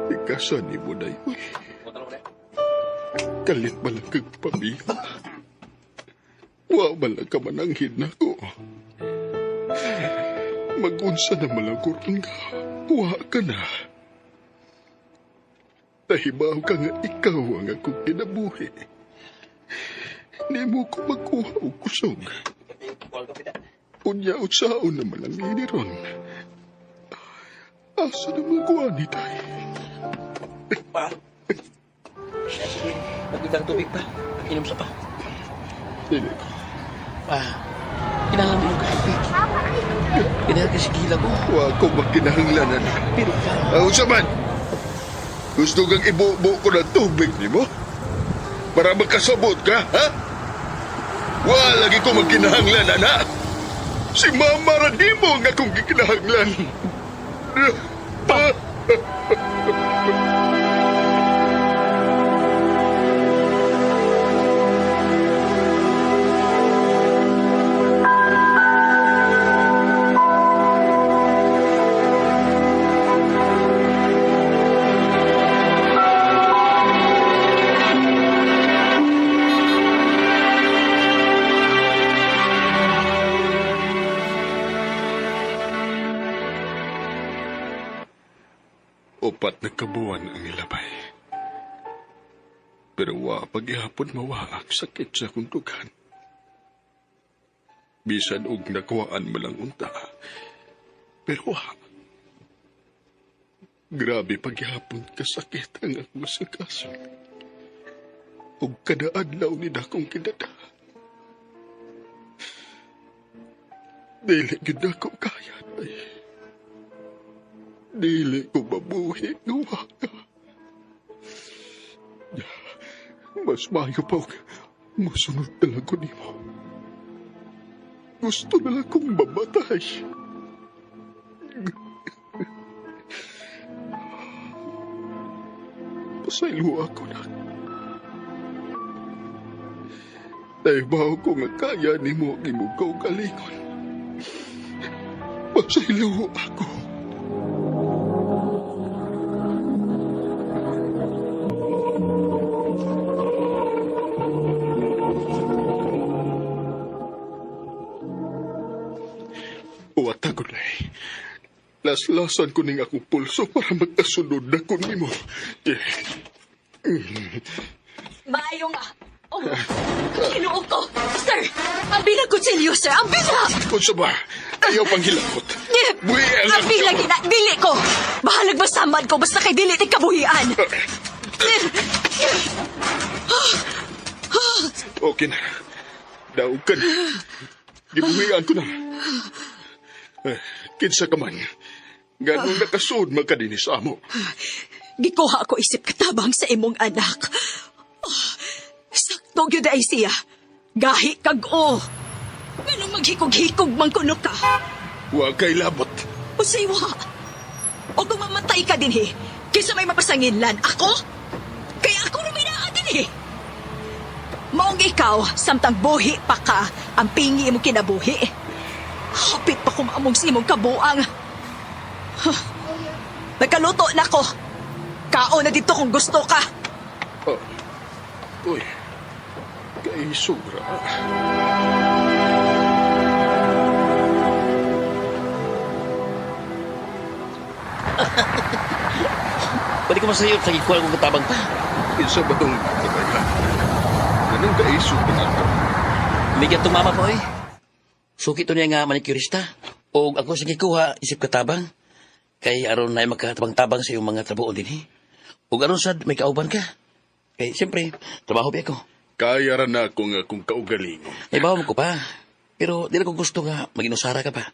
Ikasan ni mo na yun. Kalit ba lang kang pamilya? Wa ba lang ka mananghin na ko? Magunsa na malangkuran ka. Wa ka na. Tahibaw ka nga ikaw ang akong kinabuhi. Di mo ko magkuha o kusog. Unya-ut saon naman ang iniron. Asa naman kuha ni tayo? Pa. Magandang tubig pa. Inom sa pa. Dili. Pa. Kailangan mo yung kahit. Kailangan kasi gila ko. Wa ko magkinahanglanan. Pero pa. Unsa man? Gusto kang ibubo ko ng tubig ni mo? Para magkasabot ka, ha? Wa lagi ko magkinahanglanan, ha? Si Mama ra di mo nga kong gikinahanglan. Opat na kabuan ang ilabay. Pero wa paghihapon mawa ang sakit sa kundugan. Bisan og nakuhaan mo lang unta. Pero wa. Grabe paghihapon kasakit ang akong masangkason. Og kada adlaw ni dakong kinada. Dili gyud ako kaya ay. Dili ko mabuhi nga waka. Mas mayo pa og musunod na lang ko nimo. Gusto na lang kong mamatay. Pasaylo ako na. Naibaw ko nga kaya nimo ang imong kaugalingon. Pasaylo ako. Uwata ko na eh. Laslasan ko ning akong pulso para magkasunod na ko nimo. Maayo nga. Oh, kinuog ko. Sir, ang bilang kutsilyo, sir. Ang bilang! Kung sa ba, ayaw pang hilakot. Buhi ang Ang bilang dili ko. Bahalag masamad ko basta kay dili ti kabuhian. Okay na. Daog ka na. Gibuhian ko na. Kinsa ka man. Ganong nakasud magkadinis amo. Gikuha ko isip katabang sa imong anak. Sakto gyud ay siya. Gahi kag-o. Ganong maghikog-hikog man kuno ka. Wa kay labot. Usiwa. O kung mamatay ka din kaysa may mapasanginlan, ako? Kaya ako na may naa din Maong ikaw, samtang buhi pa ka, ang pingi mo kinabuhi. Hapit pa kumamong sa imong kabuang. Nagkaluto na ko. Kao na dito kung gusto ka. Uy, kay sobra. Pwede ko masayot sa ikuha kong katabang pa. Isa ba itong katayhan? Ganang kaiso pa nga ito. Bigyan itong mama ko eh. Sukit to niya nga manicurista. O ako sa ikuha, isip katabang. Kay aron na makatabang-tabang sa iyong mga trabaho din eh. O aron sad, may kauban ka. Kay siyempre, trabaho ba ako. Kaya rin na ako nga kung kaugaling. Ay, bawa mo ko pa. Pero di na ko gusto nga mag-inusara ka pa.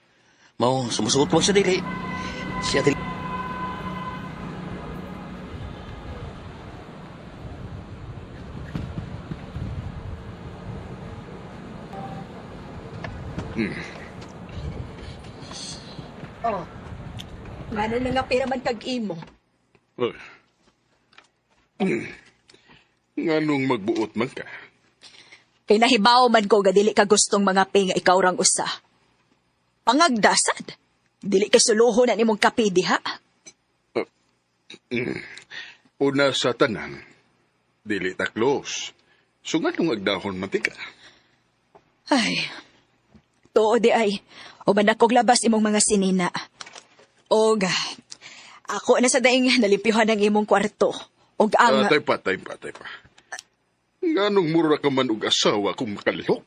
Mau, sumusuot mo sa dili. Siya dili. Oh. Ngano na nga pira man kag-imo? Ay. Nganong magbuot man ka? Kay nahibaw man ko ga dili ka gustong mga nga ikaw rang usa. Pangagdasad. Dili ka suluho na nimong kape diha. Una sa tanan, dili taklos. So nganong agdahon man ti ka? Ay. Tuo di ay. Uban akong labas imong mga sinina. Og, ako na sa daing nalimpyuhan ng imong kwarto. Og ang... Tay pa. Nganong mura ka man og asawa kung makalihok?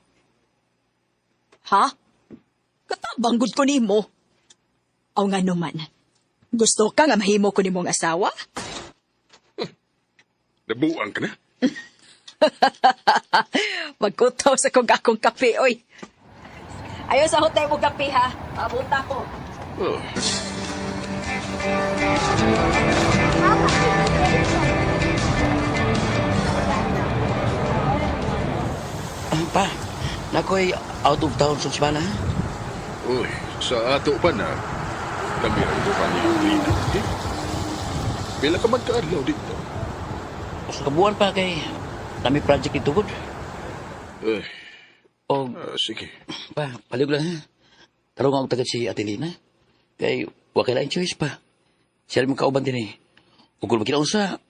Ha? Katabang gud ko nimo. Aw nga naman. Gusto ka nga mahimo ko nimong asawa? Nabuang ka na? Magkutaw sa kong akong kape, oy. Ayaw sa hotel mo kape, ha? Pabuta ko. Oh. Pa, nako'y out of town sa Sibana. Uy, sa ato pa na, kami ang bukan ni Lina. Eh? Bila ka magkaadlaw dito? Sa kabuan pa kay nami project ito good. Eh, O, sige. pa, palig lang ha. Tarong ako tagad si Atelina. Kay, wakailain choice pa. Siya rin mong kauban din eh. Ugol magkinaon sa,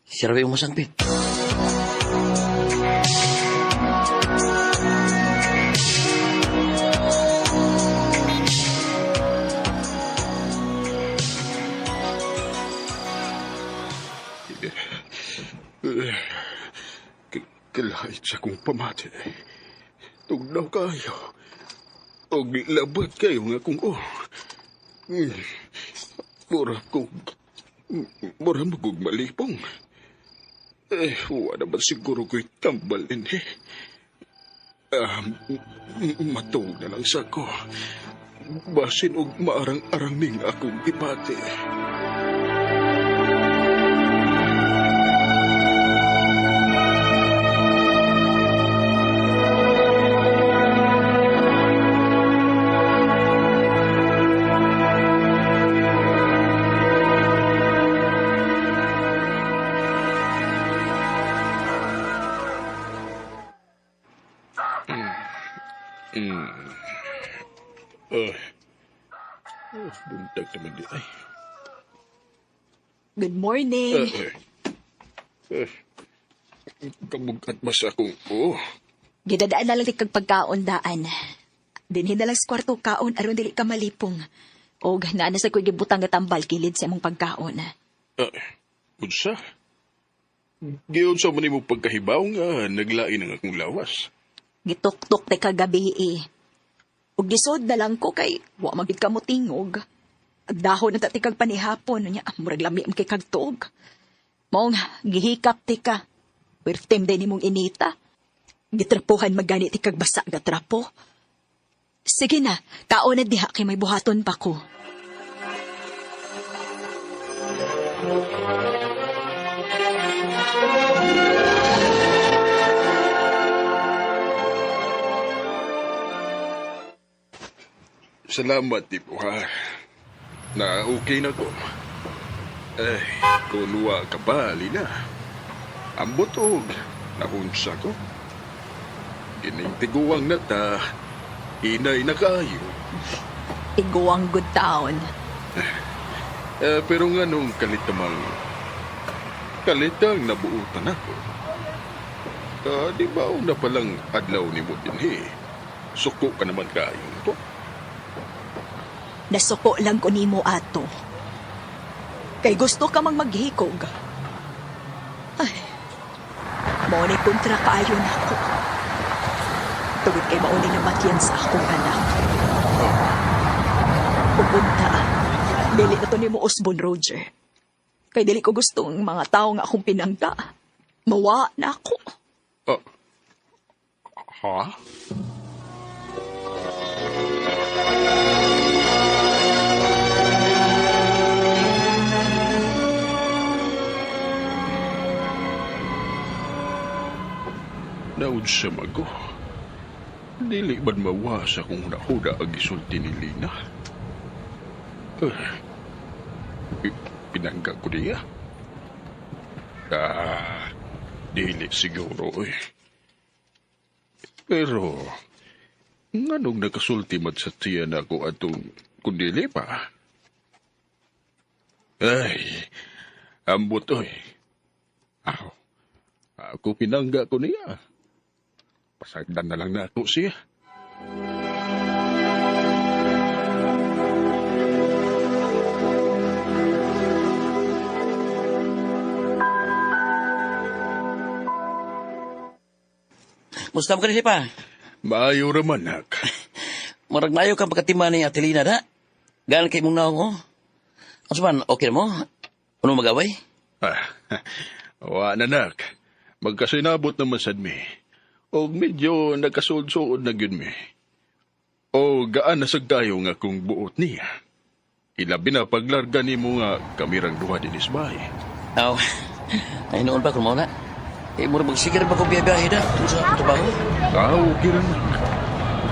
siya rin yung masangpit. Kalahit sa kong pamati. Tugnaw kayo. O labat kayo nga kung Mura magug malipong. Wala ba siguro ko'y tambal din eh. Matong na lang sa ko. Basin og maarang-arang ning akong ipati. Buntag naman di ay. Good morning. Kamugat mas akong Gidadaan na lang di kag pagkaon daan. Dinhin na lang sa kwarto kaon aron dili ka malipong. Og naa na sa ko'y gibutang nga tambal kilid sa imong pagkaon. Unsa? Giyon sa man mo pagkahibaw nga naglain ang akong lawas. Gitok-tok te kagabi eh. Ug gisod na lang ko kay wa magid ka mo tingog. Agdahon na tatikag panihapon nya murag lami am kay kagtog. Mong gihikap ti ka. Pertem din nimong inita. Gitrapuhan magani ti kag basa ga trapo. Sige na, kaon na diha kay may buhaton pa ko. Salamat, Tipo, ha. Na okay na ko. Ay, kunwa ka ba, Lina? Ambot og nahunsa ko. Ining-tiguang na ta, inay na kayo. Tiguang good town. Pero nga nung kalitang nabuutan ako. Di ba una palang adlaw ni mo din, suko ka naman kayo to? Nasuko lang ko nimo ato. Kay gusto ka mang maghikog. Ay, mo ni kontra kaayo na ako. Tugod kay mauni na matyan sa akong anak. Pupunta, dili na to ni mo Osborne Roger. Kay dili ko gusto ang mga tao nga akong pinangga. Mawa na ako. Ha? Naud sa mago. Dili man mawasa kung huda ang gisulti ni Lina. Pinangga ko niya. Dili siguro eh. Pero, nganong nakasulti man sa tiyan ako atong kundili pa? Ay, ambot oy. Ako pinangga ko niya. Pasagdan na lang nato siya. Musta mo ka nila pa? Maayo raman, nak. Marag maayo kang pagkatima ni Atelina, da? Gaan kay mong naong, oh. Ano man, okay na mo? Ano magaway? Wa na, nak. Magkasinabot naman sad mi. O medyo nagkasuod-suod na gyud mi. O gaan na sagdayo nga kung buot niya. Ilabi na paglarga ni mo nga kamirang duha din isbay. Aw, ay noon pa kung mauna. Mura magsigir pa kong biyahe da. Kung sa trabaho. Okay rin, nak.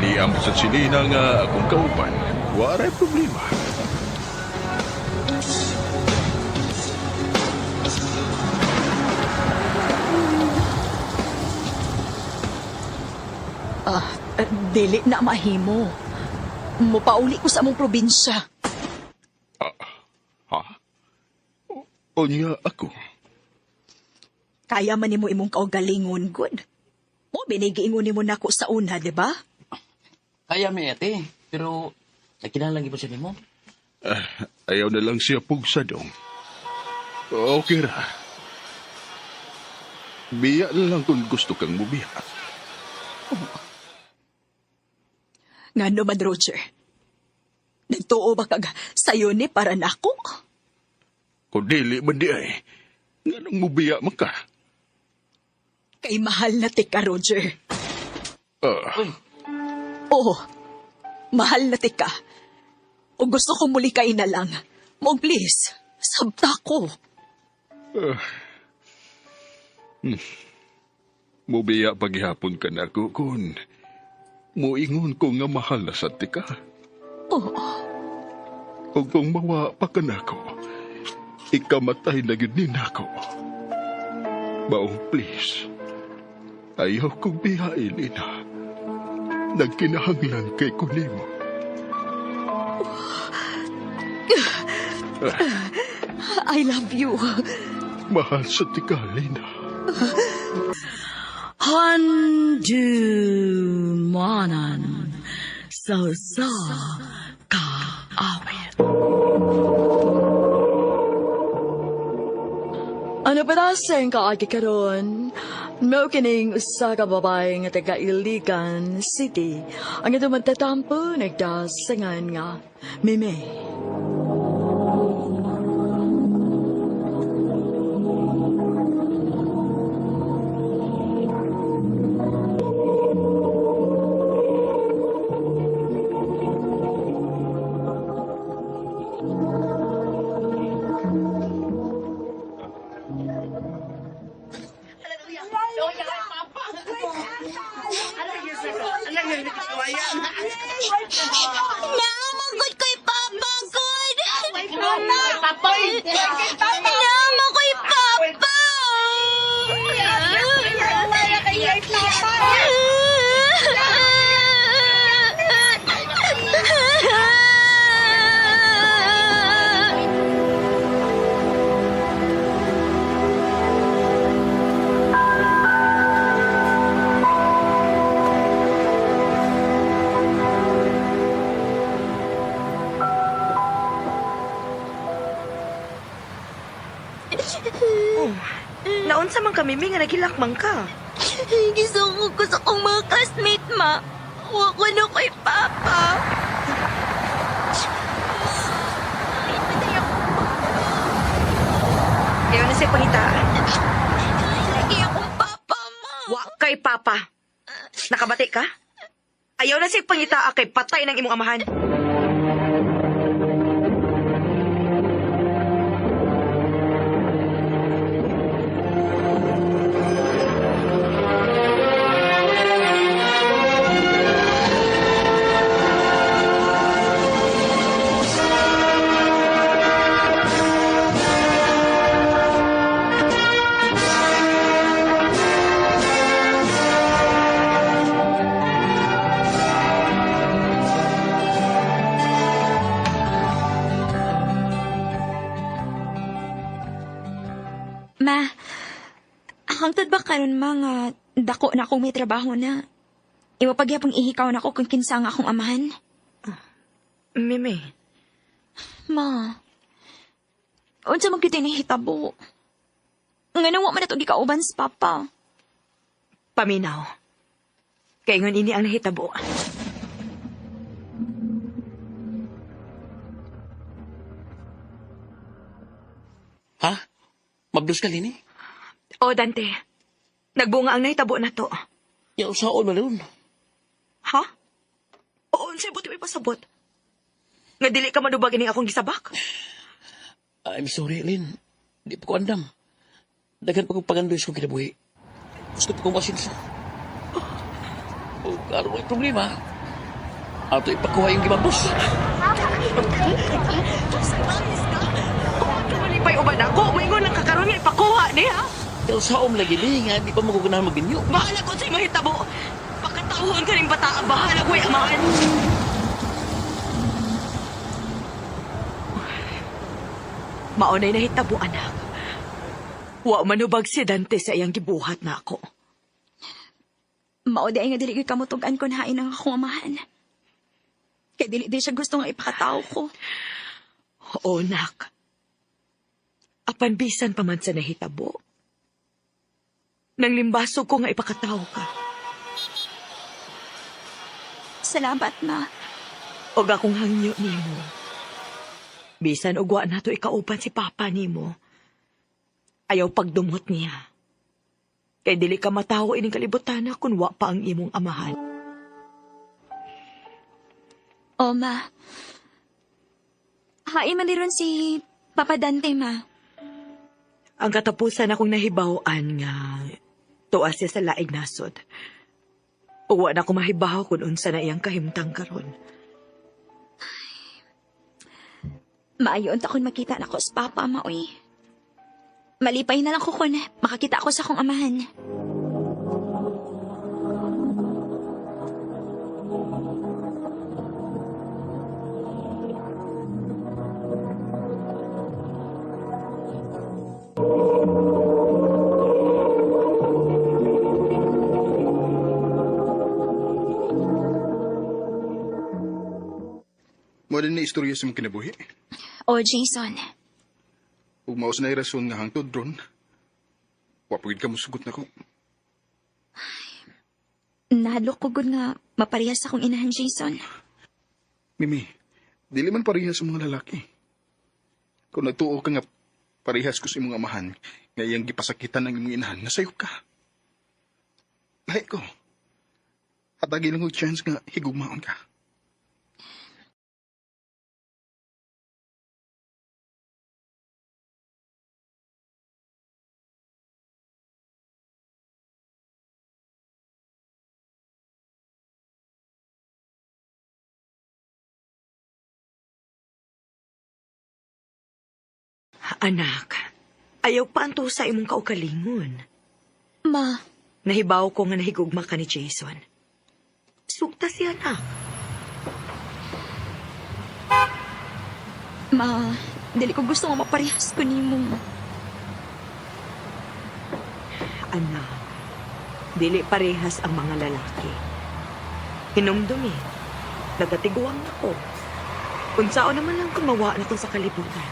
Niyam sa sinina nga akong kauban. Waray problema. Dili na mahimo. Mupauli ko sa among probinsya. Ha? O niya ako? Kaya man nimo imong kaugalingon, good. Mo binigiingon nimo nako sa una, di ba? Kaya may ate. Pero, nagkinalang po siya mo. Ayaw na lang siya pugsa dong. Okay ra. Biya na lang kung gusto kang mubiya. Nga naman, Roger. Nagtuo ba kag sayo ni para nako? Kung dili man di ay, nga nang mubiya man ka. Kay mahal na tika, Roger. Oo, mahal na tika. Kung gusto ko muli kayo na lang, mo please, sabta ko. Mubiya paghihapon ka na ko kung muingon ko nga mahal na sa tika. Oo. O kung mawa pa ka na ko, ikamatay na yun din ako. Baong please, ayaw kong bihain, ina. Nagkinahanglan kay kunimo. I love you. Mahal sa tika, Lina. Handumanan sa kaawit. Ano ba daseng kaagi karon? Mo kining usa ka babae nga taga Iligan City. Ang ito magtatampo nagdasangan nga Mime. Naamagod ko'y papa, God! Naamag ko'y papa! Oh, naunsa man kami, nga nagilakmang ka. Gisungog ko sa kong mga classmate, ma. Wa ko na kay Papa. Ayaw na siya pangitaan. Lagi akong Papa, ma. Wa kay Papa. Nakabati ka? Ayaw na siya pangitaa kay patay ng imong amahan. Ma, hangtod ba karon mga dako na akong may trabaho na? Iwapagyapang ihikaw na ako kung kinsa nga akong amahan? Mimi, Ma, unsa man kita nahitabo? Nga nawa man ito gikauban sa Papa. paminaw. Kaya ngon ini ang nahitabo. Ha? Mabdos ka lini? O, Dante. Nagbunga ang nahitabo na to. Yaw saon man nun. Ha? Oo, unsay buti may pasabot. Nga dili ka madubag ini akong gisabak. I'm sorry, Lin. Di pa ko andam. Dagan pa kong pagandoy sa kong kinabuhi. Gusto pa kong masinsa. O, karoon may problema. Ato ipakuha yung gimabos. Malipay uban ako. Maingon lang kakaroon nga ipakuha niya. Yaw saom lagi ni nga. Di pa maguganahan maginyo. Bahala ko sa'yo mahitabo. Pakatawon ka rin bata. Bahala ko yung amahan. Maunay na hitabo, anak. Wa manubag si Dante sa iyang gibuhat na ako. Mao di ay nga dili gyud kamutugan ko na hain ang akong amahan. Kay dili di siya gusto nga ipakatao ko. Oo, nak. Apan bisan pa man sa nahitabo. Nang limbasog ko nga ipakatao ka. Salamat, ma. Og akong hangyo nimo. Bisan og wa nato ikauban si Papa nimo. Ayaw pagdumot niya. Kay dili ka matawo ining kalibutan na kung wa pa ang imong amahan. O, ma. Hain man di ron si Papa Dante, ma. Ang katapusan akong nahibawan nga tuwa siya sa laig nasod. O wa na ko mahibaw kung unsa na iyang kahimtang karon. Maayon ta kung makita na ko sa Papa, maoy. Malipay na lang ko kung makakita ako sa akong amahan. Mo din na istorya sa mong kinabuhi. O, Jason. Ug maos na rason nga hangtod ron. Wa pagid ka musugot na ko. Nahadlok ko gud nga maparehas akong inahan, Jason. Mimi, dili man parehas sa mga lalaki. Kung nagtuo ka nga parehas ko sa imong amahan, nga iyang gipasakitan ng imong inahan, nasayop ka. Lahi ko. Hatagi lang og chance nga higugmaon ka. Anak, ayaw pa anto sa imong kaukalingon. Ma, Nahibaw ko nga nahigugma ka ni Jason. Sugta siya, anak. ma, dili ko gusto nga maparehas ko nimo. Anak, dili parehas ang mga lalaki. Hinumdumi, nagatiguang ako. Unsao naman lang kumawa na to sa kalibutan.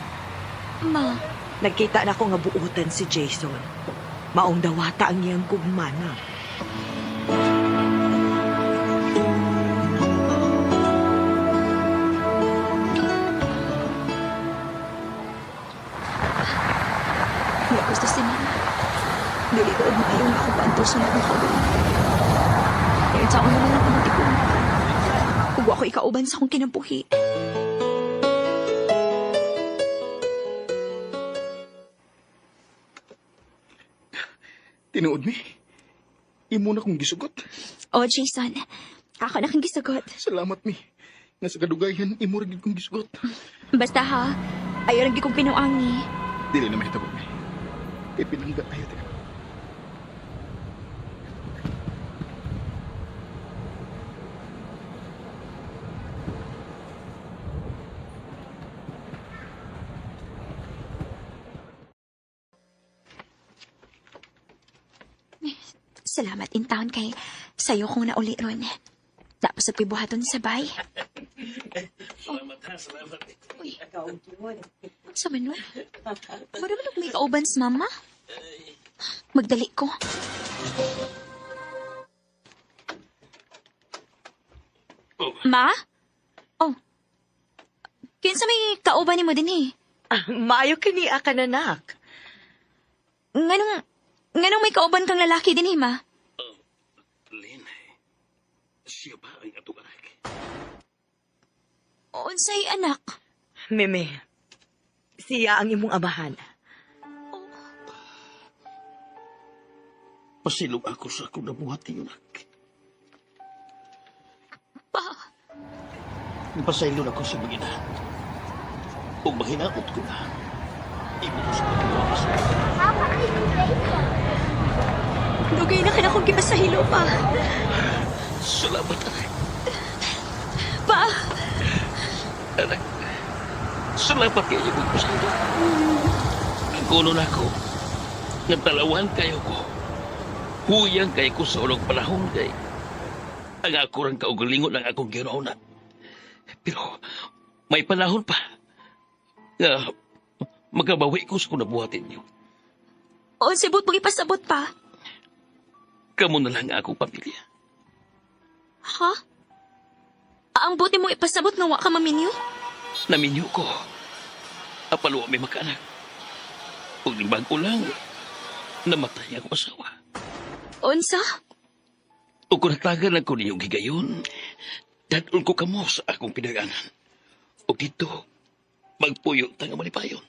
Ma, Nagkita na ko nga buutan si Jason. Maong dawata ang iyang gugmana. Wala gusto si Mama. Dili ko ang maayon ako banto sa mga kauban. Kaya sa una na lang ang ko. Huwag ako ikauban sa akong kinampuhi. Tinuod mi. Imo na kong gisugot. O, Jason. Ako na kang gisagot. Salamat mi. Nga sa kadugayan, imo rin kong gisugot. Basta ha, ayaw lang di kong pinuangi. Dili na mahitabo mi. Kay pinangga tayo tayo. Salamat in town kay sayo kong nauli ron. Tapos sa pibuhaton sabay. Salamat ha, salamat. Uy, sa manual. Mara man may kauban si Mama? Magdali ko. Ma? Oh. Kinsa may kauban ni mo din eh? Maayo kini akan anak. Nganong may kauban kang lalaki din eh, Ma? Lin, siya ba ang atong anak? Unsay anak? Meme, siya ang imong amahan. Pasilog ako sa akong nabuhati yun, anak. Pa? Pasilog ako sa magina. Kung mahinaot ko na, imo ko sa pagkakas. Dugay na ka na kong gipasahilo pa. Salamat, anak. Pa? Anak, salamat kayo yung pasado. Kuno na ako, nagtalawan kayo ko. Huyang kayo ko sa unang panahon kay ang ako rin kaugalingon ng akong ginauna. Pero may panahon pa na magabawi ko sa kunabuhatin niyo. O, sibot mong ipasabot pa. Kamu na lang ang akong pamilya. Ha? Ang buti mong ipasabot nga wa ka maminyo? Naminyo ko. Apaluwa may makaanak. Huwag limbang ko lang, namatay ang asawa. Unsa? O kung nagtagan ako ninyong gigayon, dadol ko kamo sa akong pinaganan. O dito, magpuyo tanga malipayon.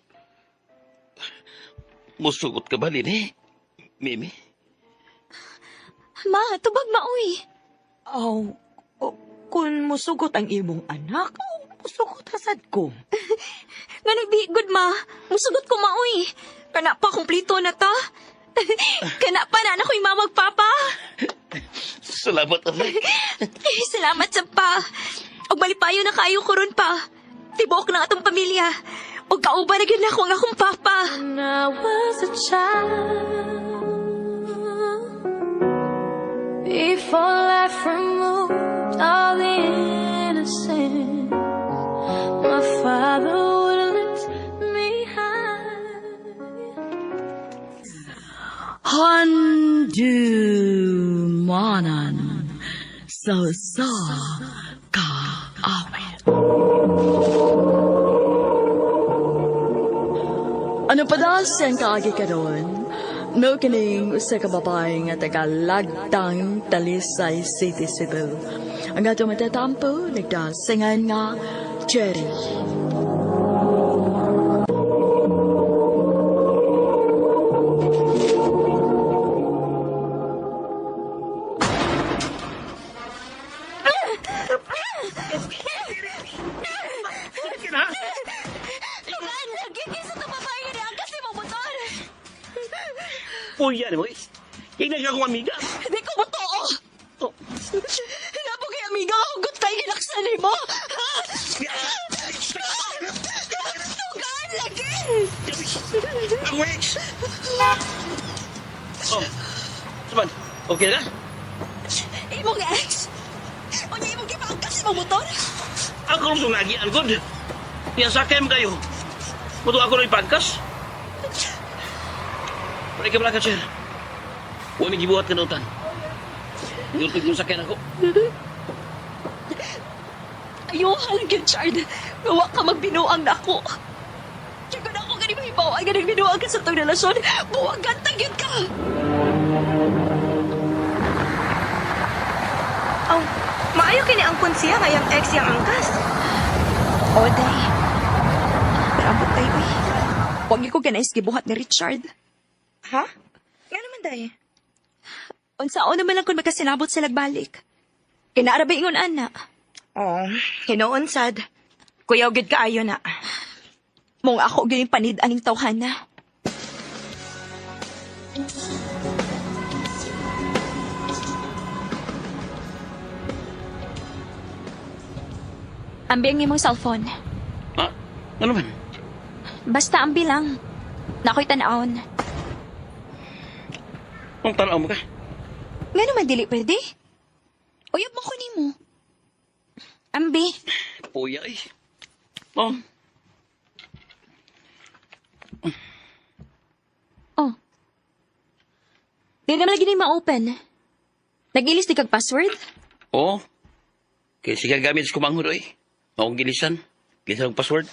Musugot ka ba, Lini? Mimi? Ma, tubag maoy. Kung musugot ang imong anak, musugot hasad ko. Nga nagbigod, Ma. Musugot ko maoy. Kana pa kumplito na ta. Kana pa na ako'y mamagpapa. Salamat, anak. Salamat sa pa. Og malipayo na kayo ko ron pa. Tibok na atong pamilya. Og kauban na gyud na ako ang akong papa. When I was a child, before life removed all the innocence, my father would lift me high. Handumanan sa kaawit. Ano pa daw siyang kaagi ka doon? No kining usa ka babae nga taga Lagtang, Talisay City, Cebu. Ang ato matatampo, nagdasingan nga Cherry. Puya ni mo, yung nagkakong amiga. Di ko matoo. Napagay amiga ako good tayo ginaksan ni mo. Tugan lagi. Ang Wex! Oh, saban, okay na? Imong ex. O niya imong gipangkas imong motor. Ako rin tunagi, Angkod. Yan sa kem kayo. Muto ako rin ipagkas. Balik ka pala ka, sir. Huwag may gibuhat ka na utan. Yultog yung sakyan ako. Ayoko lang yun, Chard. Gawa ka magbinuang na ako. Kaya kung ako ganun mahibaw, ay ganun binuang ka sa itong relasyon, buwagan tagyod ka! Oh, maayo kini ang siya ngayang ex yang angkas. O, day. Pero ang butay, uy. Huwag niyo ko ganais gibuhat ni Richard. Ha? Nga naman, day. Unsaon naman lang kung magkasinabot sila balik. Kinaarabay ingon, ana. Oh, hinoon sad. Kuyaw gid kaayo na. Mong ako galing panid aning tawhana. Ambi ang imong cellphone. Ah, ano man? Basta ambi lang. Nakoy tanawon. Kung tanaw mo ka. Nga naman dili pwede. Uyab mo ko nimo. Ambi. Puya eh. Oh, Oh. Di naman lagi ni ma-open. Nag-ilis di kag password? oh. Kaya sige gamit sa kumanghod eh. Akong gilisan. Gilisan ang password.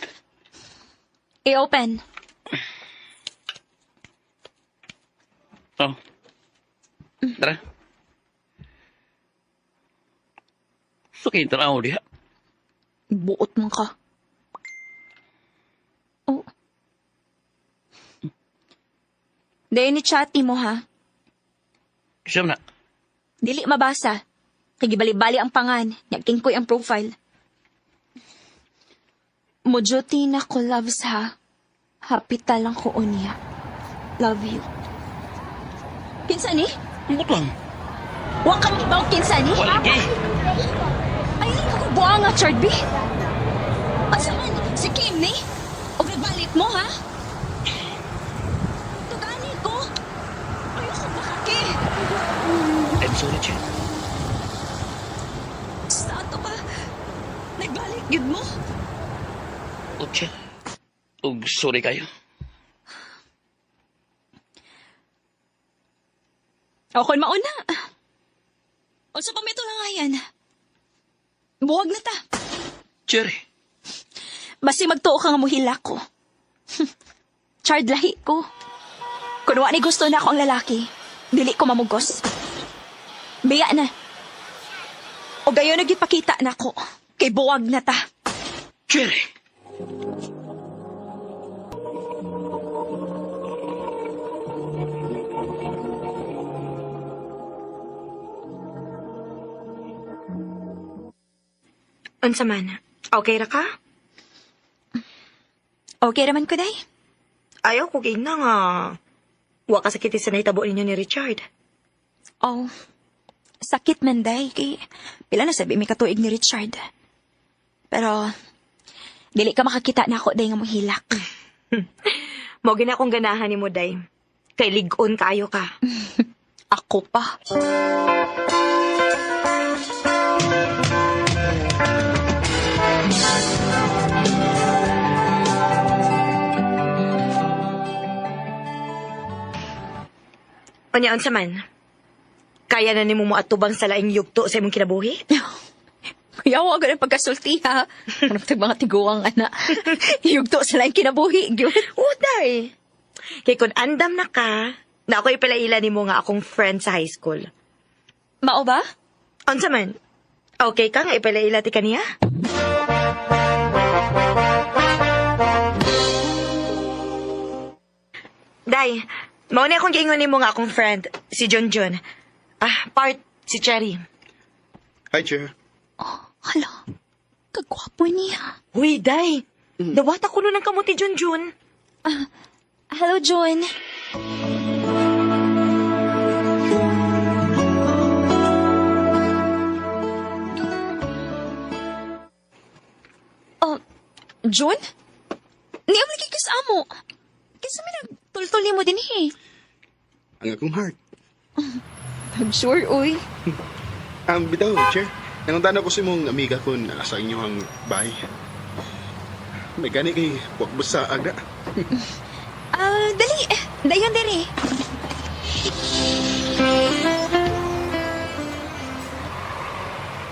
I-open. Oh. Tara. So kayo tanaw diha. Buot man ka. Oh. Dahil ni chat mo ha. Siyam na. Dili mabasa. Kagibali-bali ang pangan. Nagkingkoy ang profile. Mujuti na ko loves ha. Hapita lang ko unya. Love you. Kinsa ni? Ambot lang. Wa ka mabaw kinsa ni? Walagi. Ay, lang ko buha nga, Chard B. Asaman, si Kim ni? O nagbalik mo, ha? Tugani ko. Ayoko makaki. I'm sorry, Chen. Sa ato ka. Nagbalik yun mo. Ocha. Og sorry kayo. Ako mauna. O sa pamito lang nga yan. Buwag na ta. Cherry. Basi magtuo ka nga muhila ko. Chard lahi ko. Kung wa ni gusto na ako ang lalaki, dili ko mamugos. Biya na. O gayon nagipakita na ko. Kay buwag na ta. Cherry. Unsa man? Okay ra ka? Okay raman ko, day. Ayaw ko gay na nga. Wa ka sakit sa nahitabo ninyo ni Richard. Oh, sakit man, day. Kay, pila na sabi may katuig ni Richard. Pero, dili ka makakita na ako, day, nga mohilak. Mo gina akong ganahan ni mo, day. Kay ligon kaayo ka. Ako pa. Unya, unsa man? Kaya na ni mo atubang sa laing yugto sa imong kinabuhi? Yawa ko ng pagkasulti, ha? Ano mga tiguang, ana? Yugto sa lang kinabuhi, gyud. Uday. Kay kung andam na ka, na ako ipalaila ni mo nga akong friend sa high school. Mao ba? Unsa man? Okay ka nga ipalaila ti kaniya? Day, mao ni akong giingon nimo nga akong friend, si Junjun. Part si Cherry. Hi, Chair. Oh, hala. Kagwapo niya. Uy, Day. Dawata ko nun ang kamuti, Junjun. Hello, John. John? Ni am lagi kasamo. Kasi may nagtultol mo din eh. Ang akong heart. I'm sure, uy. Bitaw, Chair. Nangundan ako si mong amiga ko na sa inyong bahay. May gani kay buwag sa agda. Dali. Dayon diri.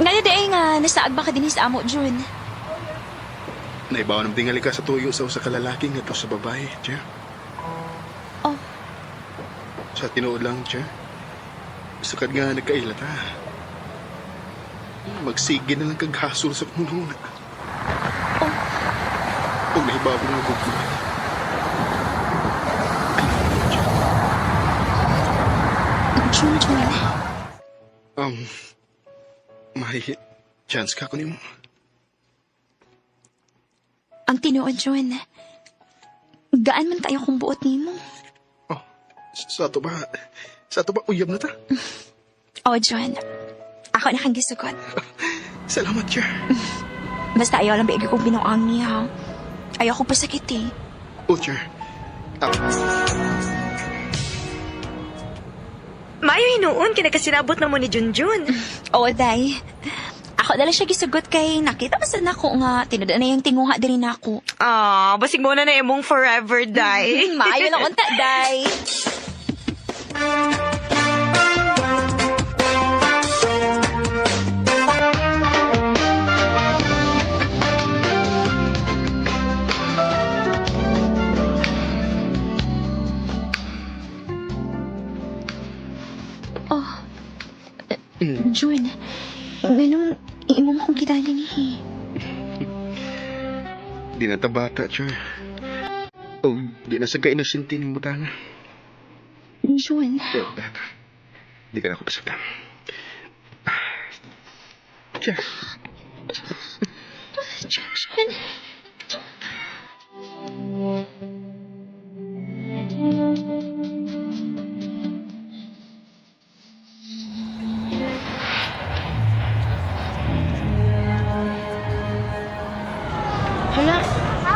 Ngayon day nga, nasaag ba ka din sa amo, June? Naibawa ng tingali ka sa tuyo sa usa ka lalaki nga to sa babae, Che. Oh. Sa tinuod lang, Che. Sakad nga nagkaila ta. Magsige na lang kaghasol sa kununa. Oh. Kung naibawa ng gugulat. June. May chance ka kunin mo. Ang tinuod, June. Gaan man kayo kung buot ni mo. Oh, sa ato ba uyab na ta? Oh, June. Ako na kang gisugot. Salamat, Che. Basta ayaw lang bigay kong binuang niya. Ayaw ko pasakit eh. Oh, Che. Mayo hinuon, kinakasinabot na mo ni Junjun. Oo, day. Ako dala siya gisugot kay nakita pa sa nako nga tinuda na yung tinguha diri nako. Basig mo na imong forever, day. Maayo lang unta, day. June, ganun, iimo mo kong kita din eh. Di na ta bata, Che. Oh, di na sa ka-inusinti ng butanga. June. Di ka na ako pasaktan. Che. June. Hala,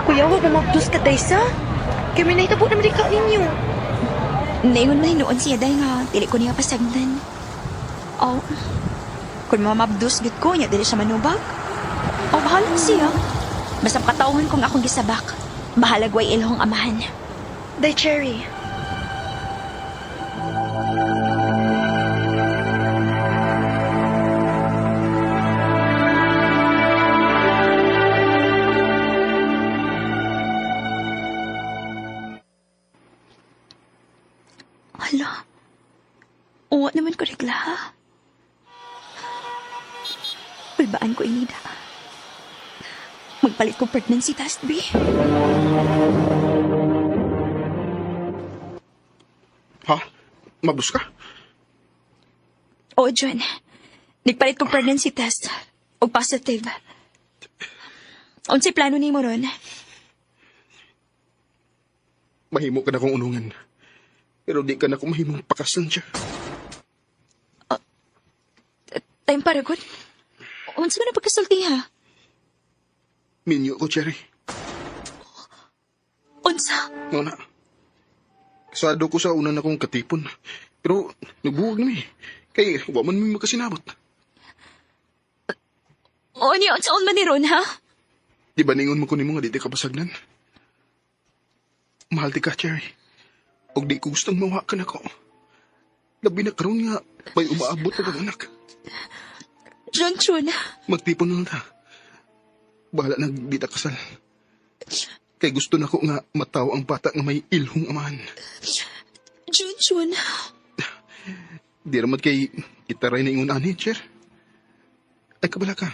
kuya, huwag mamagdos ka, Daysa. Kaya may nahitabo naman ka ninyo. Naingon man hinuon siya dahil nga, dili ko niya pasagdan. Oh, kung mamabdos git ko niya, dili siya manubag. Oh, bahala siya. Basta makatauhan kong akong gisabak. Bahala gway ilhong amahan. Day, Cherry. Hala, uwa naman ko regla, ha? Ulbaan ko inida. Magpalit ko pregnancy test, B. Ha? Mabus ka? Oo, John. Nagpalit ko pregnancy test. O positive. Unsay plano ni mo ron? Mahimo ka na kong unungan. Pero di ka na kung mahimong pakasan siya. Time para good. Unsa man na pagkasulti, ha? Minyo ko, Cherry. Unsa? Nga na. Kasado ko sa una na kong katipon. Pero nabuwag na eh. Kaya waman mo makasinabot. O niya, unsaon man ni ron, ha? Di ba ningon mo ko ni mo nga di ka pasagnan? Mahal ti ka, Cherry. O di ko gustong mawakan ako. Labi na karoon nga, may umaabot na kang anak. John. Magtipon na lang ta. Bahala na di ta kasal. Kay gusto na ko nga mataw ang bata nga may ilhong amahan. John. Di ramat kay itaray na ingon ani, Cher. Ay kabala ka.